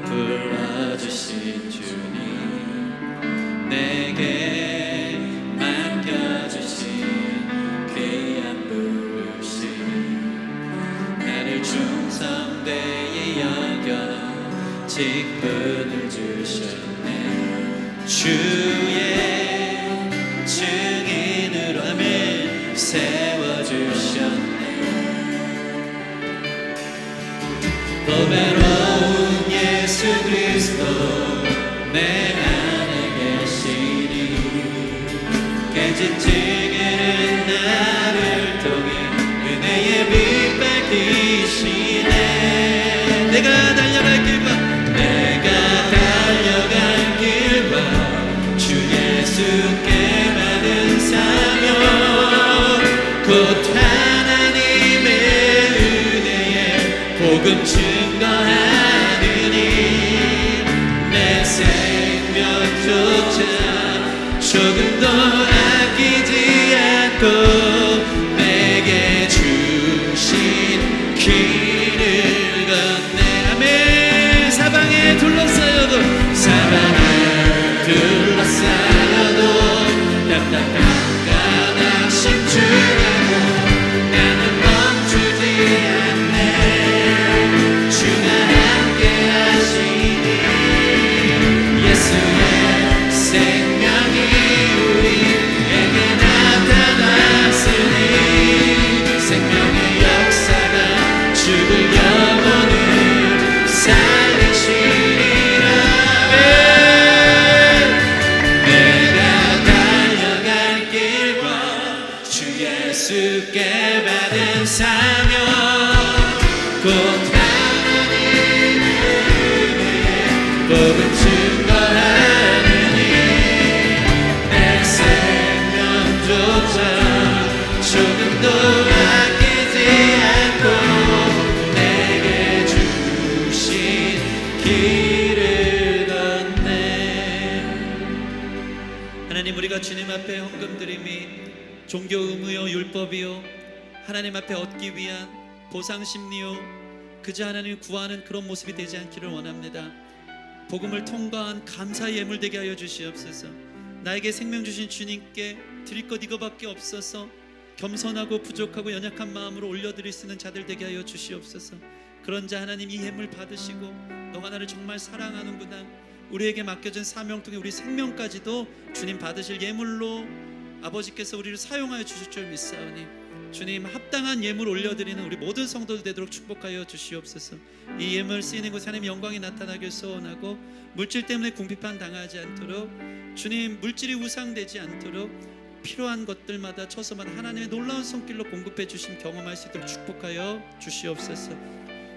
불러주신 주님, 내게 맡겨주신 귀한 부르심, 나를 충성되이 여겨 직분을 주셨네. 주의 증인으로 아멘 세워주셨네. 보배로운 예수 그리스도 내 안에 계시니 깨진 증인은 나를 통해 은혜의 빛 밝히시네. 내가 달려갈 길과 주 예수께 받은 사명, 곧 하나님의 은혜에 복음 증거하느니 내 생명조차 조금도 아끼지 않고 내게 주신 길을 걷네. 아멘. 사방에 둘러싸여도, 사방에 둘러싸여도 답답한 가닥씩 주라고 나는 멈추지 않네. 주가 함께 하시니 예수의 생명이 우리에게 나타났으니 생명의 역사가 죽을 영혼을 살리시리라. 내가 달려갈 길과 주 예수께 받은 사명, 곧 하나님의 은혜에 복음 증거하느니 내 생명조차 조금도 아끼지 않고 내게 주신 길을 걷네. 하나님, 우리가 주님 앞에 헌금 드림이 종교 의무요 율법이요 하나님 앞에 얻기 위한 보상 심리요 그저 하나님을 구하는 그런 모습이 되지 않기를 원합니다. 복음을 통과한 감사의 예물 되게 하여 주시옵소서. 나에게 생명 주신 주님께 드릴 것 이거밖에 없어서 겸손하고 부족하고 연약한 마음으로 올려드릴 수 있는 자들 되게 하여 주시옵소서. 그런 자 하나님, 이 예물 받으시고 너가 나를 정말 사랑하는구나, 우리에게 맡겨진 사명 통해 우리 생명까지도 주님 받으실 예물로 아버지께서 우리를 사용하여 주실 줄 믿사오니 주님 합당한 예물 올려드리는 우리 모든 성도들 되도록 축복하여 주시옵소서. 이 예물 쓰이는 곳에 하나님의 영광이 나타나길 소원하고 물질 때문에 궁핍한 당하지 않도록 주님 물질이 우상되지 않도록 필요한 것들마다 처소마다 하나님의 놀라운 손길로 공급해 주신 경험할 수 있도록 축복하여 주시옵소서.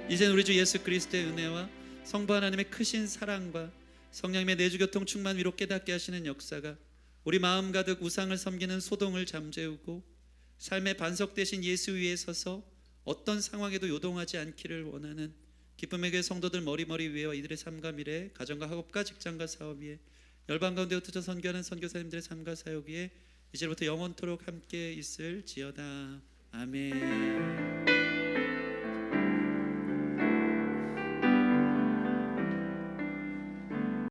이제는 우리 주 예수 그리스도의 은혜와 성부 하나님의 크신 사랑과 성령님의 내주교통 충만 위로 깨닫게 하시는 역사가 우리 마음 가득 우상을 섬기는 소동을 잠재우고 삶의 반석 되신 예수 위에 서서 어떤 상황에도 요동하지 않기를 원하는 기쁨의 교회 성도들 머리머리 위에와 이들의 삶과 미래, 가정과 학업과 직장과 사업 위에 열방 가운데 흩어져 선교하는 선교사님들의 삶과 사역 위에 이제부터 영원토록 함께 있을지어다. 아멘.